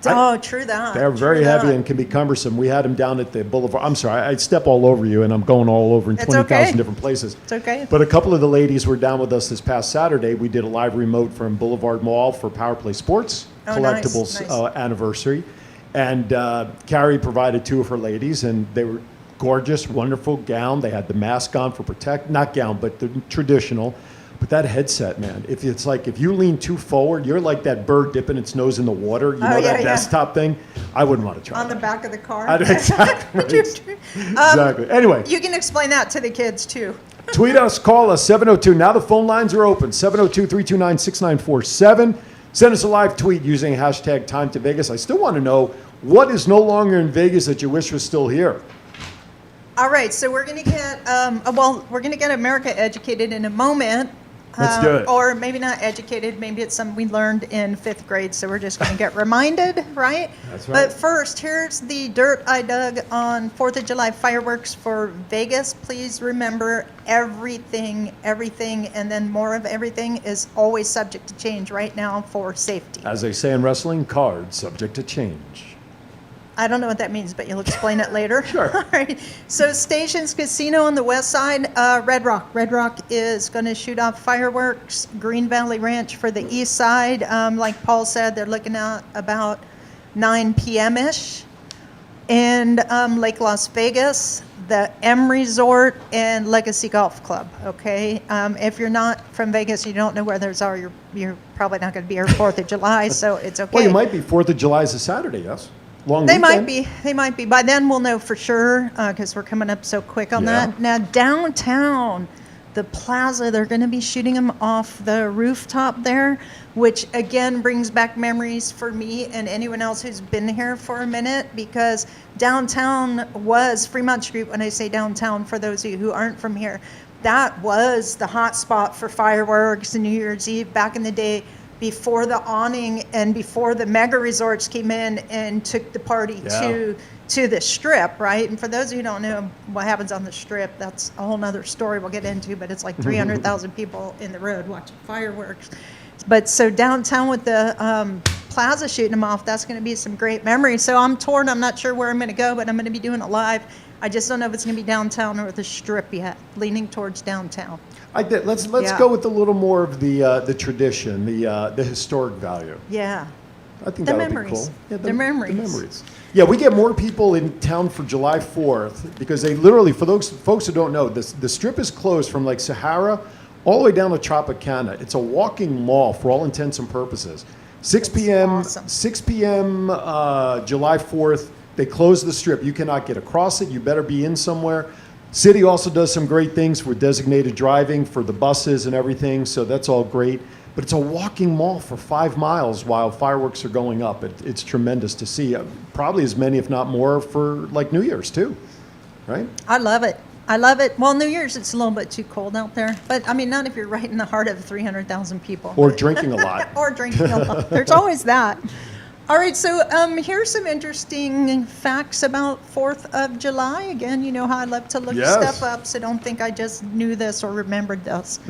Oh, true that. They're very true heavy that. and can be cumbersome. We had them down at the Boulevard. I'm sorry, I step all over you, and I'm going all over in It's 20,000 okay. different places. It's okay. But a couple of the ladies were down with us this past Saturday. We did a live remote from Boulevard Mall for Power Play Sports Oh, nice, collectibles nice. Anniversary. And Carrie provided 2 of her ladies, and they were gorgeous, wonderful gown. They had the mask on for not gown, but the traditional. But that headset, man, if you lean too forward, you're like that bird dipping its nose in the water. You know yeah, that yeah. desktop thing? I wouldn't want to try On the that. back of the car. Exactly. Exactly. Anyway, You can explain that to the kids, too. tweet us, call us, 702. Now the phone lines are open, 702-329-6947. Send us a live tweet using hashtag Time2Vegas. I still want to know what is no longer in Vegas that you wish was still here. All right, so we're going to get, we're going to get America educated in a moment. Let's do it. Or maybe not educated, maybe it's something we learned in 5th grade, so we're just going to get reminded, right? That's right. But first, here's the dirt I dug on 4th of July fireworks for Vegas. Please remember everything, and then more of everything is always subject to change right now for safety. As they say in wrestling, cards subject to change. I don't know what that means, but you'll explain it later. Sure. All right. So Stations Casino on the west side, Red Rock. Red Rock is going to shoot off fireworks. Green Valley Ranch for the east side. Like Paul said, they're looking at about 9 p.m.-ish. And Lake Las Vegas, the M Resort, and Legacy Golf Club, okay? If you're not from Vegas, you don't know where those are, you're probably not going to be here 4th of July, so it's okay. Well, you might be. 4th of July is a Saturday, yes? Long They weekend. might be. They might be. By then, we'll know for sure because we're coming up so quick on Yeah. that. Now, downtown, the plaza, they're going to be shooting them off the rooftop there, which again brings back memories for me and anyone else who's been here for a minute because downtown was Fremont Street. When I say downtown, for those of you who aren't from here, that was the hot spot for fireworks and New Year's Eve back in the day. Before the awning and before the mega resorts came in and took the party to the strip, right? And for those of you who don't know what happens on the strip, that's a whole nother story we'll get into, but it's like 300,000 people in the road watching fireworks. But so downtown with the plaza shooting them off, that's going to be some great memories. So I'm torn. I'm not sure where I'm going to go, but I'm going to be doing it live. I just don't know if it's going to be downtown or the strip yet, leaning towards downtown. Let's Yeah. go with a little more of the tradition, the historic value. Yeah. I think The that would be memories. cool. Yeah, The memories. The memories. Yeah, we get more people in town for July 4th because they literally, for those folks who don't know, the strip is closed from like Sahara all the way down to Tropicana. It's a walking mall for all intents and purposes. 6 p.m. awesome. 6 p.m. July 4th, they close the strip. You cannot get across it. You better be in somewhere. City also does some great things for designated driving for the buses and everything, so that's all great. But it's a walking mall for 5 miles while fireworks are going up. It's tremendous to see. Probably as many, if not more, for like New Year's too, right? I love it. I love it. Well, New Year's, it's a little bit too cold out there. But, I mean, not if you're right in the heart of 300,000 people. Or drinking a lot. Or drinking a lot. There's always that. All right, so here's some interesting facts about 4th of July. Again, you know how I love to look Yes. stuff up, so don't think I just knew this or remembered this.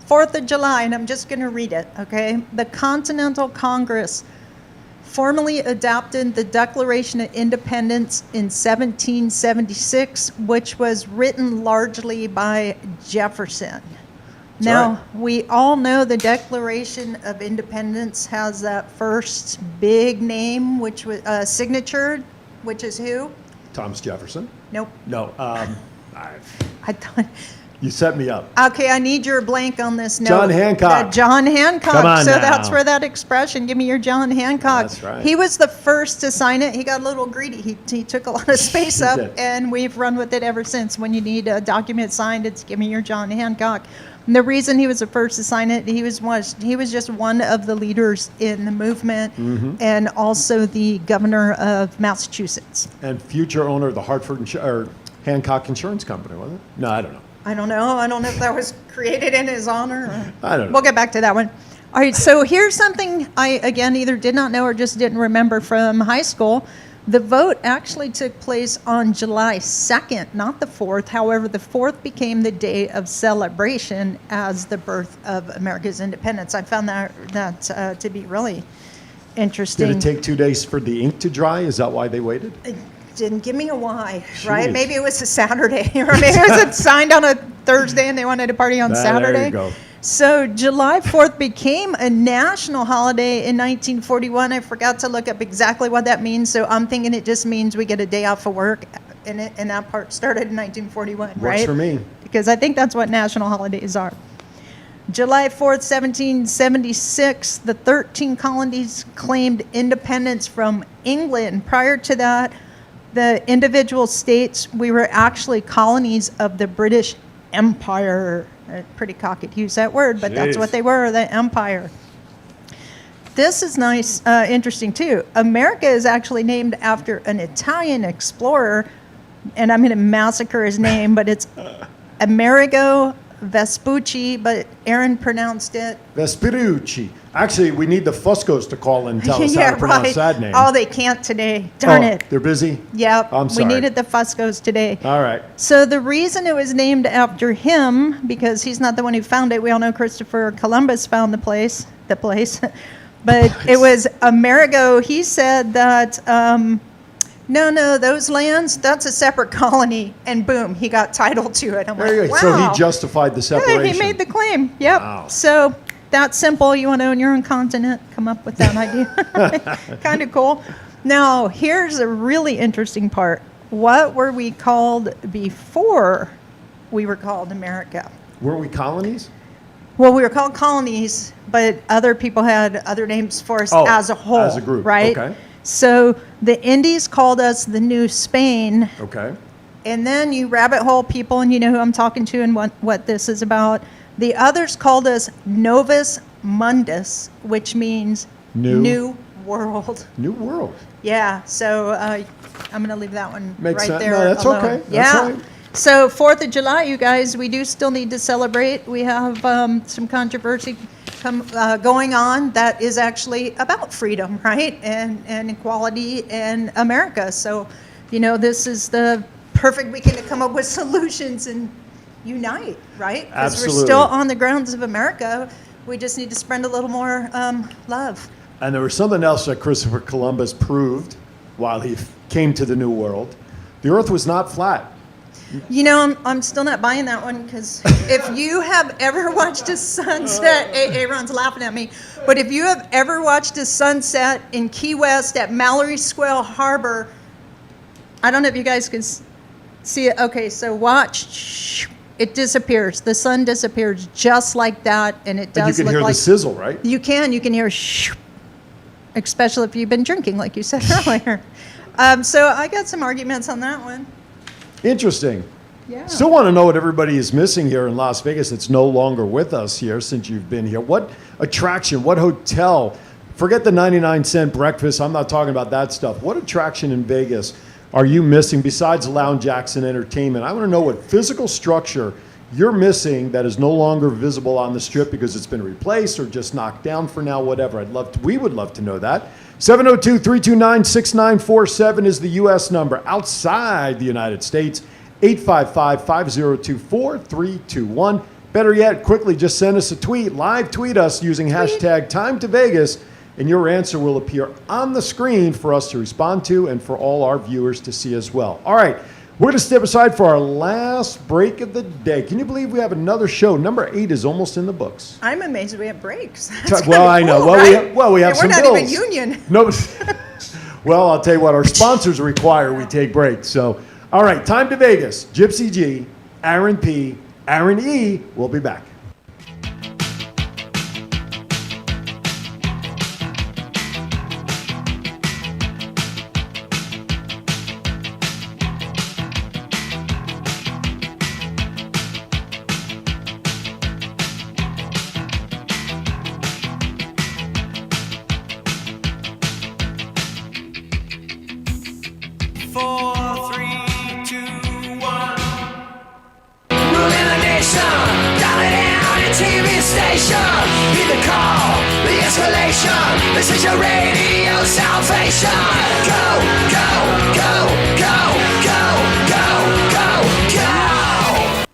4th of July, and I'm just going to read it, okay? The Continental Congress formally adopted the Declaration of Independence in 1776, which was written largely by Jefferson. Now, right. we all know the Declaration of Independence has that first big name, which was signature, which is who? Thomas Jefferson? Nope. No. I thought. You set me up. Okay, I need your blank on this note. John Hancock. John Hancock. Come on so now. that's where that expression, give me your John Hancock. That's right. He was the first to sign it. He got a little greedy. He took a lot of space He up, did. and we've run with it ever since. When you need a document signed, it's give me your John Hancock. And the reason he was the first to sign it, he was just one of the leaders in the movement, and also the governor of Massachusetts. And future owner of the Hancock Insurance Company, wasn't it? No, I don't know. I don't know. I don't know if that was created in his honor. I don't know. We'll get back to that one. All right, so here's something I, again, either did not know or just didn't remember from high school. The vote actually took place on July 2nd, not the 4th. However, the 4th became the day of celebration as the birth of America's independence. I found that to be really interesting. Did it take 2 days for the ink to dry? Is that why they waited? It didn't give me a why, Jeez. right? Maybe it was a Saturday, or maybe it was signed on a Thursday and they wanted to party on Saturday. There you go. So July 4th became a national holiday in 1941. I forgot to look up exactly what that means, so I'm thinking it just means we get a day off of work, and that part started in 1941, right? Works for me. Because I think that's what national holidays are. July 4th, 1776, the 13 colonies claimed independence from England. Prior to that, the individual states, we were actually colonies of the British Empire. Pretty cocky to use that word, but that's Jeez. what they were, the empire. This is nice, interesting too. America is actually named after an Italian explorer, and I'm going to massacre his name, but it's Amerigo Vespucci, but Aaron pronounced it. Vespucci. Actually, we need the Fuscos to call and tell us how to pronounce that name. Oh, they can't today. Darn it. They're busy? Yep. I'm sorry. We needed the Fuscos today. All right. So the reason it was named after him, because he's not the one who found it. We all know Christopher Columbus found the place. But it was Amerigo. He said that, no, those lands, that's a separate colony. And boom, he got title to it. I'm There you like, go. wow. So he justified the separation. Yeah, he made the claim. Yep. Wow. So that's simple. You want to own your own continent? Come up with that idea. Kind of cool. Now, here's a really interesting part. What were we called before we were called America? Weren't we colonies? Well, we were called colonies, but other people had other names for us as a whole. As a group. Right? Okay. So the Indies called us the New Spain. Okay. And then you rabbit hole people, and you know who I'm talking to and what this is about. The others called us Novus Mundus, which means new world. New world. Yeah, so I'm going to leave that one Makes right sense. there. No, that's alone. okay. That's Yeah. all right. So 4th of July, you guys, we do still need to celebrate. We have some controversy going on that is actually about freedom, right? And equality in America. So, you know, this is the perfect weekend to come up with solutions and unite, right? Because we're Absolutely. still on the grounds of America. We just need to spread a little more love. And there was something else that Christopher Columbus proved while he came to the New World. The Earth was not flat. You know, I'm still not buying that one, because if you have ever watched a sunset, Aaron's laughing at me, but if you have ever watched a sunset in Key West at Mallory Square Harbor, I don't know if you guys can see it. Okay, so watch. It disappears. The sun disappears just like that, and it does And you can look hear like the sizzle, right? You can hear especially if you've been drinking, like you said earlier. So I got some arguments on that one. Interesting. Yeah. Still want to know what everybody is missing here in Las Vegas that's no longer with us here since you've been here. What attraction, what hotel? Forget the 99-cent breakfast. I'm not talking about that stuff. What attraction in Vegas are you missing besides Lounge Acts and Entertainment? I want to know what physical structure you're missing that is no longer visible on the Strip because it's been replaced or just knocked down for now, whatever. We would love to know that. 702-329-6947 is the U.S. number. Outside the United States, 855-502-4321. Better yet, quickly just send us a tweet. Live tweet us using hashtag Time2Vegas, and your answer will appear on the screen for us to respond to and for all our viewers to see as well. All right, we're going to step aside for our last break of the day. Can you believe we have another show? Number 8 is almost in the books. I'm amazed we have breaks. Well, I know. Cool, We have some we're not bills. even union. No, well, I'll tell you what, our sponsors require we take breaks. So, all right, Time to Vegas. Gypsy G, Aaron P, Aaron E. We'll be back. generation. This is your radio salvation. Go, go, go, go, go, go, go, go.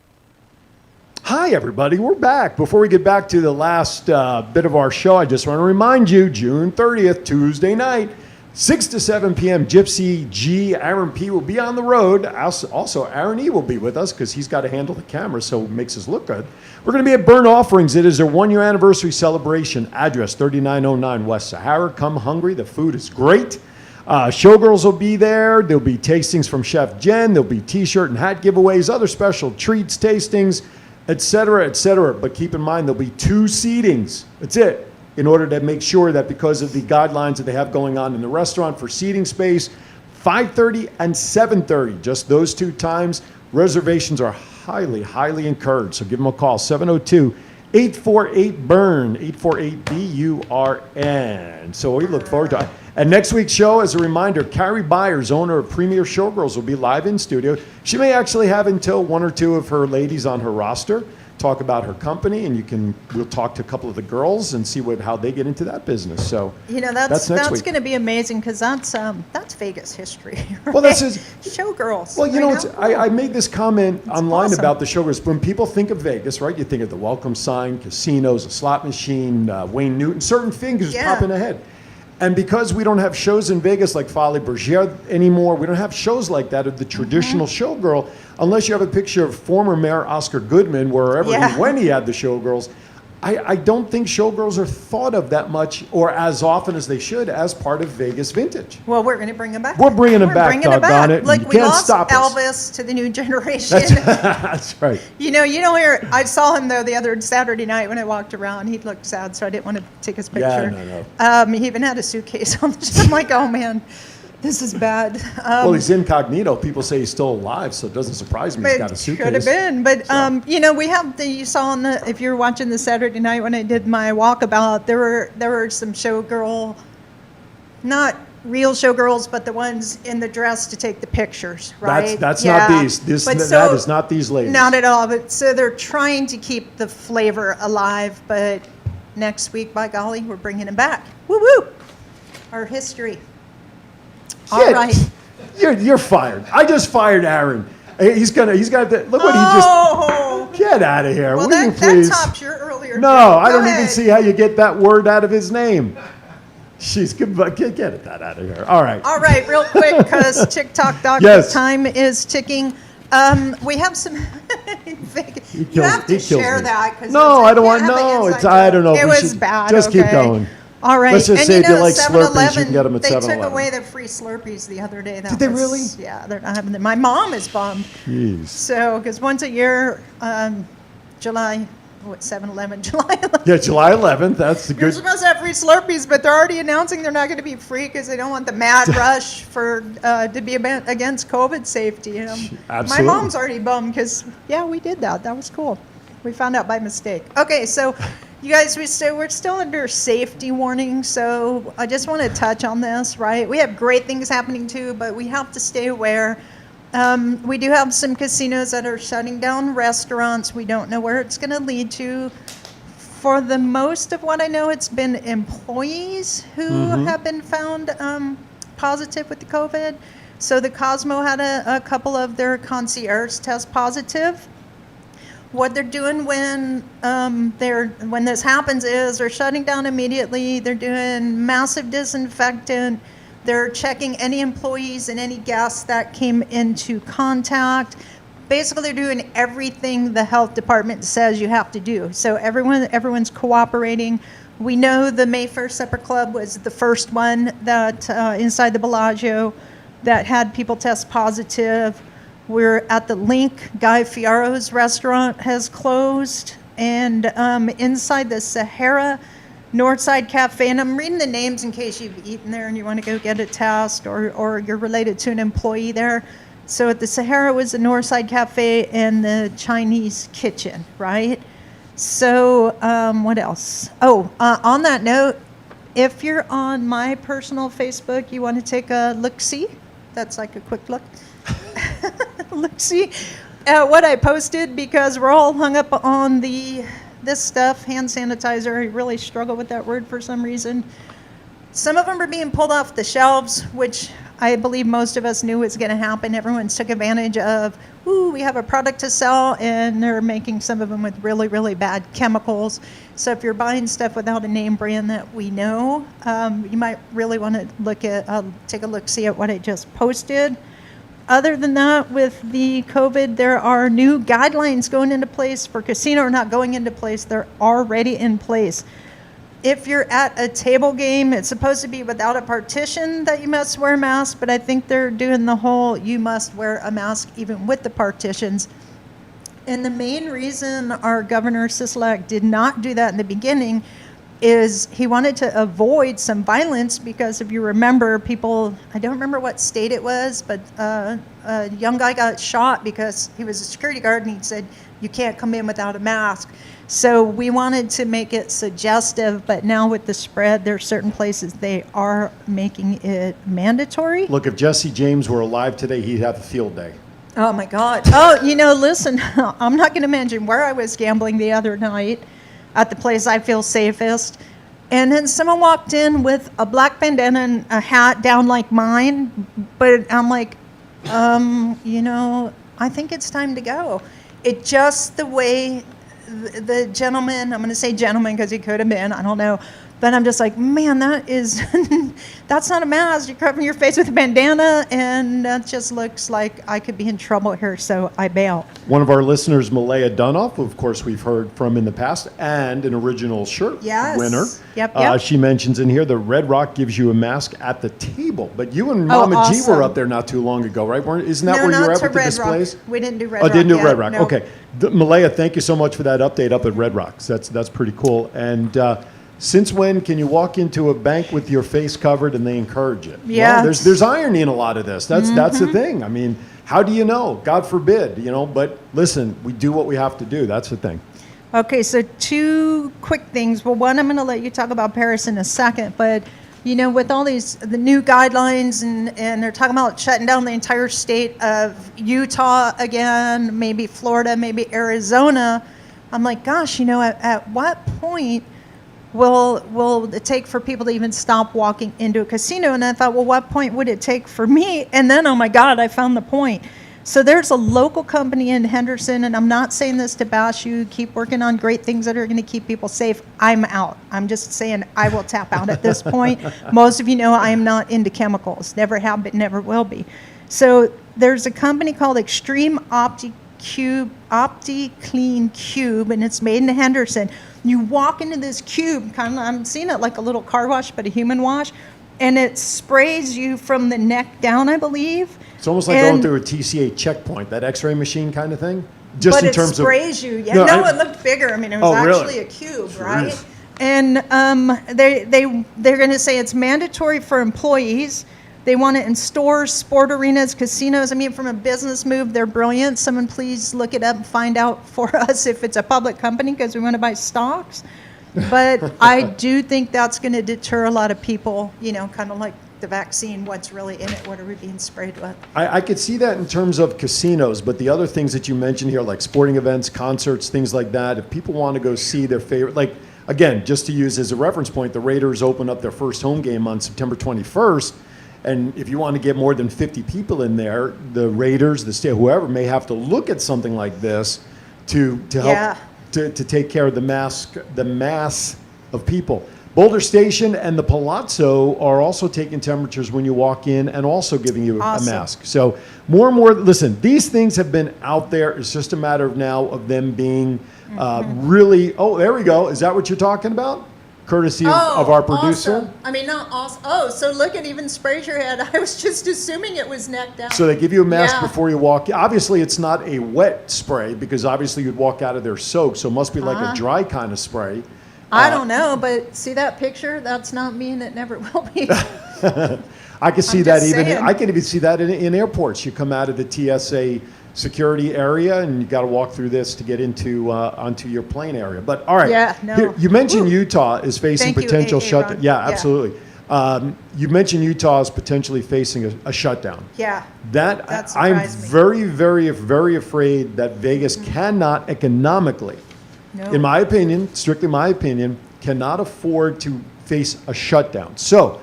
Hi, everybody. We're back. Before we get back to the last bit of our show, I just want to remind you, June 30th, Tuesday night, 6 to 7 p.m., Gypsy G, Aaron P. will be on the road. Also, Aaron E. will be with us because he's got to handle the camera, so it makes us look good. We're going to be at Burnt Offerings. It is their 1-year anniversary celebration. Address 3909 West Sahara. Come hungry. The food is great. Showgirls will be there. There'll be tastings from Chef Jen. There'll be T-shirt and hat giveaways, other special treats, tastings, etc., etc. But keep in mind, there'll be 2 seatings. That's it. In order to make sure that because of the guidelines that they have going on in the restaurant for seating space, 5:30 and 7:30, just those 2 times. Reservations are highly, highly encouraged. So give them a call, 702-848-BURN, 848-BURN. So we look forward to it. And next week's show, as a reminder, Carrie Byers, owner of Premier Showgirls, will be live in studio. She may actually have until 1 or 2 of her ladies on her roster talk about her company, and we'll talk to a couple of the girls and see how they get into that business. So that's next week. going to be amazing because that's Vegas history. Right? Well, this is showgirls. Well, I made this comment online awesome. about the showgirls. When people think of Vegas, right, you think of the welcome sign, casinos, a slot machine, Wayne Newton, certain things pop in the head. And because we don't have shows in Vegas like Folies Bergère anymore, we don't have shows like that of the traditional showgirl, unless you have a picture of former Mayor Oscar Goodman, wherever when he had the showgirls. I don't think showgirls are thought of that much or as often as they should as part of Vegas vintage. Well, we're going to bring them back. We're bringing them back, doggone it. Like, you we can't lost stop us. Elvis to the new generation. That's right. You don't hear. I saw him, though, the other Saturday night when I walked around. He looked sad, so I didn't want to take his picture. Yeah, no. He even had a suitcase on the show. I'm like, oh, man, this is bad. Well, he's incognito. People say he's still alive, so it doesn't surprise me he's got a suitcase. Could have been. But, we have you saw if you're watching the Saturday night when I did my walkabout, there were some showgirl, not real showgirls, but the ones in the dress to take the pictures, right? That's not these. That is not these ladies. Not at all. But so they're trying to keep the flavor alive. But next week, by golly, we're bringing them back. Woo woo! Our history. All right. You're fired. I just fired Aaron. He's got look what he just. Get out of here. Well, will you that please? tops your earlier. No, I don't even see how you get that word out of his name. Get that out of here. All right. All right, real quick, because TikTok time is ticking. We have some. You have to share that. No, I don't want. No, I don't know. It was bad. Just keep going. All right. Let's just say if you like Slurpees, you can get them at 7-Eleven. They took away the free Slurpees the other day. Did they really? Yeah, they're not having them. My mom is bummed. Jeez. So, because once a year, July 7-Eleven, July 11th. Yeah, July 11th. That's the good. You're supposed to have free Slurpees, but they're already announcing they're not going to be free because they don't want the mad rush to be against COVID safety. Absolutely. My mom's already bummed because, we did that. That was cool. We found out by mistake. Okay, so you guys, we're still under safety warning, so I just want to touch on this, right? We have great things happening too, but we have to stay aware. We do have some casinos that are shutting down restaurants. We don't know where it's going to lead to. For the most of what I know, it's been employees who have been found positive with the COVID. So the Cosmo had a couple of their concierge test positive. What they're doing when this happens is they're shutting down immediately. They're doing massive disinfectant. They're checking any employees and any guests that came into contact. Basically, they're doing everything the health department says you have to do. So everyone's cooperating. We know the Mayfair Supper Club was the first one that inside the Bellagio that had people test positive. We're at the Link. Guy Fieri's restaurant has closed. And inside the Sahara Northside Cafe, and I'm reading the names in case you've eaten there and you want to go get a test or you're related to an employee there. So at the Sahara was the Northside Cafe and the Chinese kitchen, right? So what else? On that note, if you're on my personal Facebook, you want to take a look-see. That's like a quick look. Look-see what I posted, because we're all hung up on the this stuff, hand sanitizer, I really struggle with that word for some reason. Some of them are being pulled off the shelves, which I believe most of us knew was going to happen. Everyone took advantage of, ooh, we have a product to sell, and they're making some of them with really, really bad chemicals. So if you're buying stuff without a name brand that we know, you might really want to take a look, see at what I just posted. Other than that, with the COVID, there are new guidelines going into place for casino, or not going into place, they're already in place. If you're at a table game, it's supposed to be without a partition that you must wear a mask, but I think they're doing the whole you must wear a mask even with the partitions. And the main reason our Governor Sisolak did not do that in the beginning is he wanted to avoid some violence, because if you remember, I don't remember what state it was, but a young guy got shot because he was a security guard and he said, you can't come in without a mask. So we wanted to make it suggestive, but now with the spread, there are certain places they are making it mandatory. Look, if Jesse James were alive today, he'd have a field day. Oh my God. Oh, listen, I'm not going to mention where I was gambling the other night at the place I feel safest. And then someone walked in with a black bandana and a hat down like mine. But I'm like, I think it's time to go. It just the way the gentleman, I'm going to say gentleman because he could have been, I don't know. But I'm just like, man, that's not a mask. You're covering your face with a bandana, and that just looks like I could be in trouble here, so I bail. One of our listeners, Malaya Dunoff, who of course we've heard from in the past, and an original shirt winner. Yep. She mentions in here the Red Rock gives you a mask at the table. But you and Mama G were up there not too long ago, right? Isn't that where you were at with the displays? We didn't do Red Rock. Oh, didn't do yet. Red Rock. No. Okay. Malaya, thank you so much for that update up at Red Rocks. That's pretty cool. And since when can you walk into a bank with your face covered and they encourage it? Yeah. Well, there's irony in a lot of this. That's the thing. I mean, how do you know? God forbid, But listen, we do what we have to do. That's the thing. Okay, so two quick things. Well, one, I'm going to let you talk about Paris in a second, but with all the new guidelines and they're talking about shutting down the entire state of Utah again, maybe Florida, maybe Arizona. I'm like, gosh, at what point will it take for people to even stop walking into a casino? And I thought, well, what point would it take for me? And then, oh my God, I found the point. So there's a local company in Henderson, and I'm not saying this to bash you. Keep working on great things that are going to keep people safe. I'm out. I'm just saying I will tap out at this point. Most of you know I am not into chemicals. Never have been, never will be. So there's a company called Extreme OptiClean Cube, and it's made in Henderson. You walk into this cube, I'm seeing it like a little car wash, but a human wash, and it sprays you from the neck down, I believe. It's almost like going through a TCA checkpoint, that X-ray machine kind of thing. Just in terms of, but it sprays you. Yeah, no, it looked bigger. I mean, it was actually a cube, right? Jeez. And they're going to say it's mandatory for employees. They want it in stores, sport arenas, casinos. I mean, from a business move, they're brilliant. Someone please look it up and find out for us if it's a public company, because we want to buy stocks. But I do think that's going to deter a lot of people, kind of like the vaccine. What's really in it? What are we being sprayed with? I could see that in terms of casinos, but the other things that you mentioned here, like sporting events, concerts, things like that, if people want to go see their favorite, like, again, just to use as a reference point, the Raiders open up their first home game on September 21st. And if you want to get more than 50 people in there, the Raiders, the state, whoever may have to look at something like this to help to take care of the mass of people. Boulder Station and the Palazzo are also taking temperatures when you walk in and also giving you a mask. So more and more, listen, these things have been out there. It's just a matter of now of them being really, oh, there we go. Is that what you're talking about? Courtesy of our producer. Awesome. I mean, not awesome. Oh, so look, it even sprays your head. I was just assuming it was neck down. So they give you a mask before you walk. Obviously, it's not a wet spray because obviously you'd walk out of there soaked. So it must be like a dry kind of spray. I don't know, but see that picture? That's not me, and it never will be. I can see that even. Saying. I can even see that in airports. You come out of the TSA security area, and you got to walk through this to get into onto your plane area. But all right, here, you mentioned Utah is facing potential shutdown. Yeah, absolutely. You mentioned Utah is potentially facing a shutdown. Yeah, I'm very, very, very afraid that Vegas cannot economically No. in my opinion, strictly my opinion, cannot afford to face a shutdown. So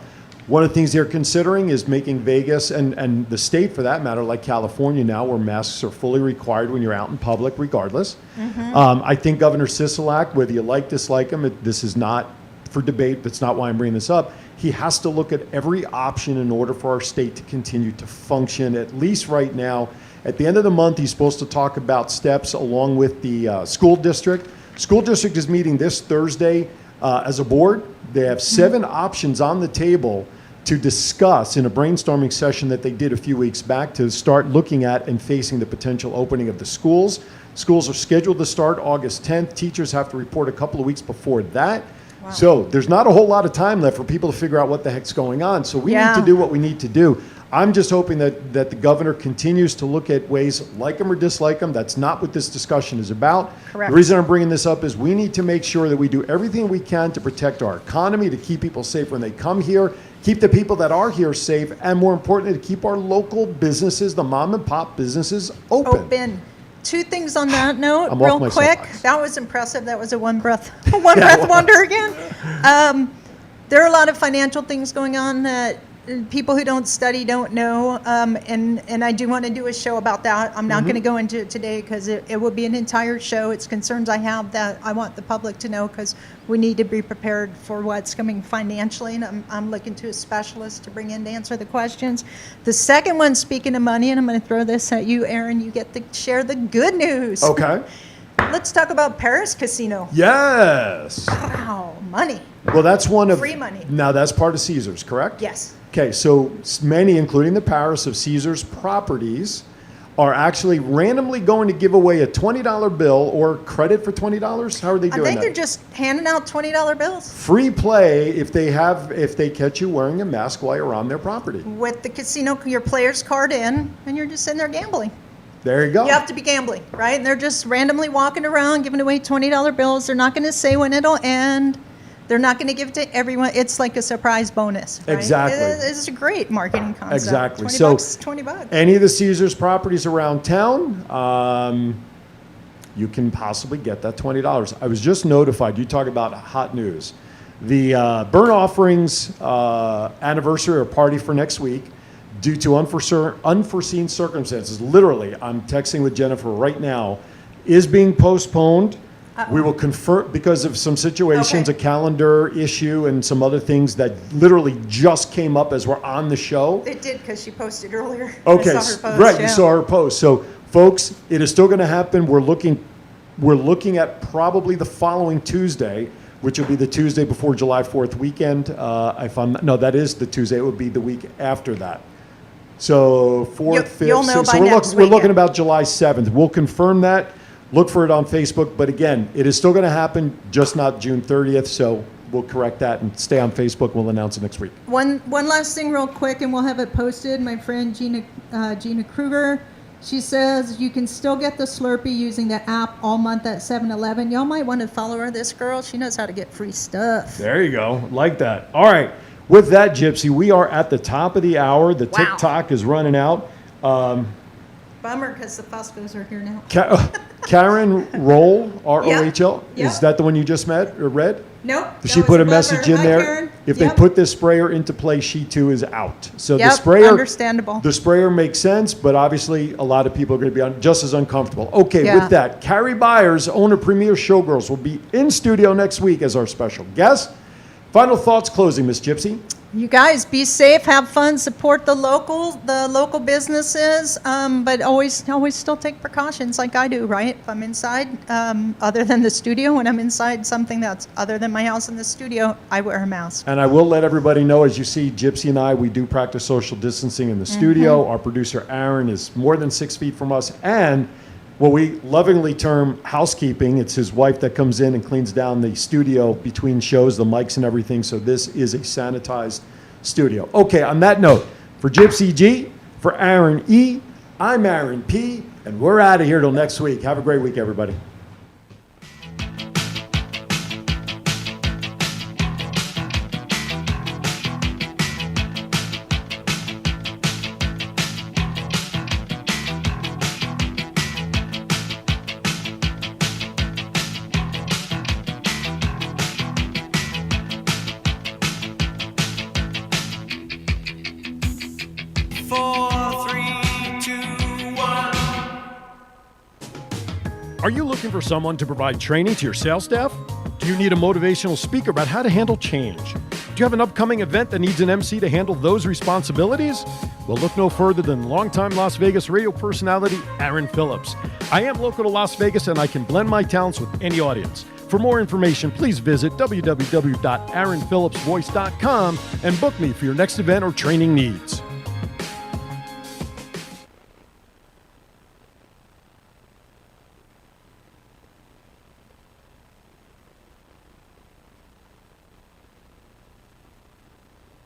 one of the things they're considering is making Vegas and the state, for that matter, like California now, where masks are fully required when you're out in public, regardless. I think Governor Sisolak, whether you dislike him, this is not for debate. That's not why I'm bringing this up. He has to look at every option in order for our state to continue to function, at least right now. At the end of the month, he's supposed to talk about steps along with the school district. School district is meeting this Thursday as a board. They have 7 options on the table to discuss in a brainstorming session that they did a few weeks back to start looking at and facing the potential opening of the schools. Schools are scheduled to start August 10th. Teachers have to report a couple of weeks before that. Wow. So there's not a whole lot of time left for people to figure out what the heck's going on. So we need to do what we need to do. I'm just hoping that the governor continues to look at ways, like him or dislike him. That's not what this discussion is about. Correct. The reason I'm bringing this up is we need to make sure that we do everything we can to protect our economy, to keep people safe when they come here, keep the people that are here safe, and more importantly, to keep our local businesses, the mom and pop businesses, open. 2 things on that note, I'm real off my quick. soapbox. That was impressive. That was a one breath wonder again. There are a lot of financial things going on that people who don't study don't know, and I do want to do a show about that. I'm not going to go into it today because it will be an entire show. It's concerns I have that I want the public to know because we need to be prepared for what's coming financially, and I'm looking to a specialist to bring in to answer the questions. The second one, speaking of money, and I'm going to throw this at you, Aaron, you get to share the good news. Okay. Let's talk about Paris Casino. Yes. Wow, money. Well, that's one of... Free money. Now, that's part of Caesars, correct? Yes. Okay, so many, including the Paris, of Caesars properties are actually randomly going to give away a $20 bill or credit for $20. How are they doing I think that? they're just handing out $20 bills Free play if they catch you wearing a mask while you're on their property. with the casino, your player's card in, and you're just sitting there gambling. There you go. You have to be gambling, right? And they're just randomly walking around giving away $20 bills. They're not going to say when it'll end. They're not going to give it to everyone. It's like a surprise bonus, right? Exactly. It's a great marketing concept. Exactly. $20 So is $20. any of the Caesars properties around town, you can possibly get that $20. I was just notified. You talk about hot news. The Burnt Offerings anniversary or party for next week, due to unforeseen circumstances, literally, I'm texting with Jennifer right now, is being postponed. We will confirm, because of some situations, Okay. a calendar issue and some other things that literally just came up as we're on the show. It did because she posted earlier. Okay, I saw her post, right, yeah. you saw her post. So, folks, it is still going to happen. We're looking at probably the following Tuesday, which will be the Tuesday before July 4th weekend. No, that is the Tuesday. It would be the week after that. So 4th, 5th, You'll know 6th. by So next we're looking weekend. about July 7th. We'll confirm that. Look for it on Facebook. But again, it is still going to happen, just not June 30th. So we'll correct that and stay on Facebook. We'll announce it next week. One last thing real quick, and we'll have it posted. My friend Gina Kruger, she says you can still get the Slurpee using the app all month at 7-Eleven. Y'all might want to follow her. This girl, she knows how to get free stuff. There you go. Like that. All right. With that, Gypsy, we are at the top of the hour. The Wow. TikTok is running out. Bummer, because the Foscos are here now. Karen Roll, R-O-H-L. Yeah. Is that the one you just met or read? Nope. She that put was a a message bummer. in Hi, there. Karen. If Yep. they put this sprayer into play, she too is out. So the Yep, sprayer, understandable. The sprayer makes sense, but obviously a lot of people are going to be just as uncomfortable. Okay, Yeah. with that, Carrie Byers, owner Premier Showgirls, will be in studio next week as our special guest. Final thoughts closing, Miss Gypsy. You guys be safe, have fun, support the local businesses, but always still take precautions like I do, right? If I'm inside, other than the studio, when I'm inside something that's other than my house in the studio, I wear a mask. And I will let everybody know, as you see, Gypsy and I, we do practice social distancing in the studio. Our producer, Aaron, is more than 6 feet from us. And what we lovingly term housekeeping, it's his wife that comes in and cleans down the studio between shows, the mics and everything. So this is a sanitized studio. Okay, on that note, for Gypsy G, for Aaron E, I'm Aaron P, and we're out of here till next week. Have a great week, everybody. Are you looking for someone to provide training to your sales staff? Do you need a motivational speaker about how to handle change? Do you have an upcoming event that needs an MC to handle those responsibilities? Well, look no further than longtime Las Vegas radio personality Aaron Phillips. I am local to Las Vegas, and I can blend my talents with any audience. For more information, please visit www.aaronphillipsvoice.com and book me for your next event or training needs.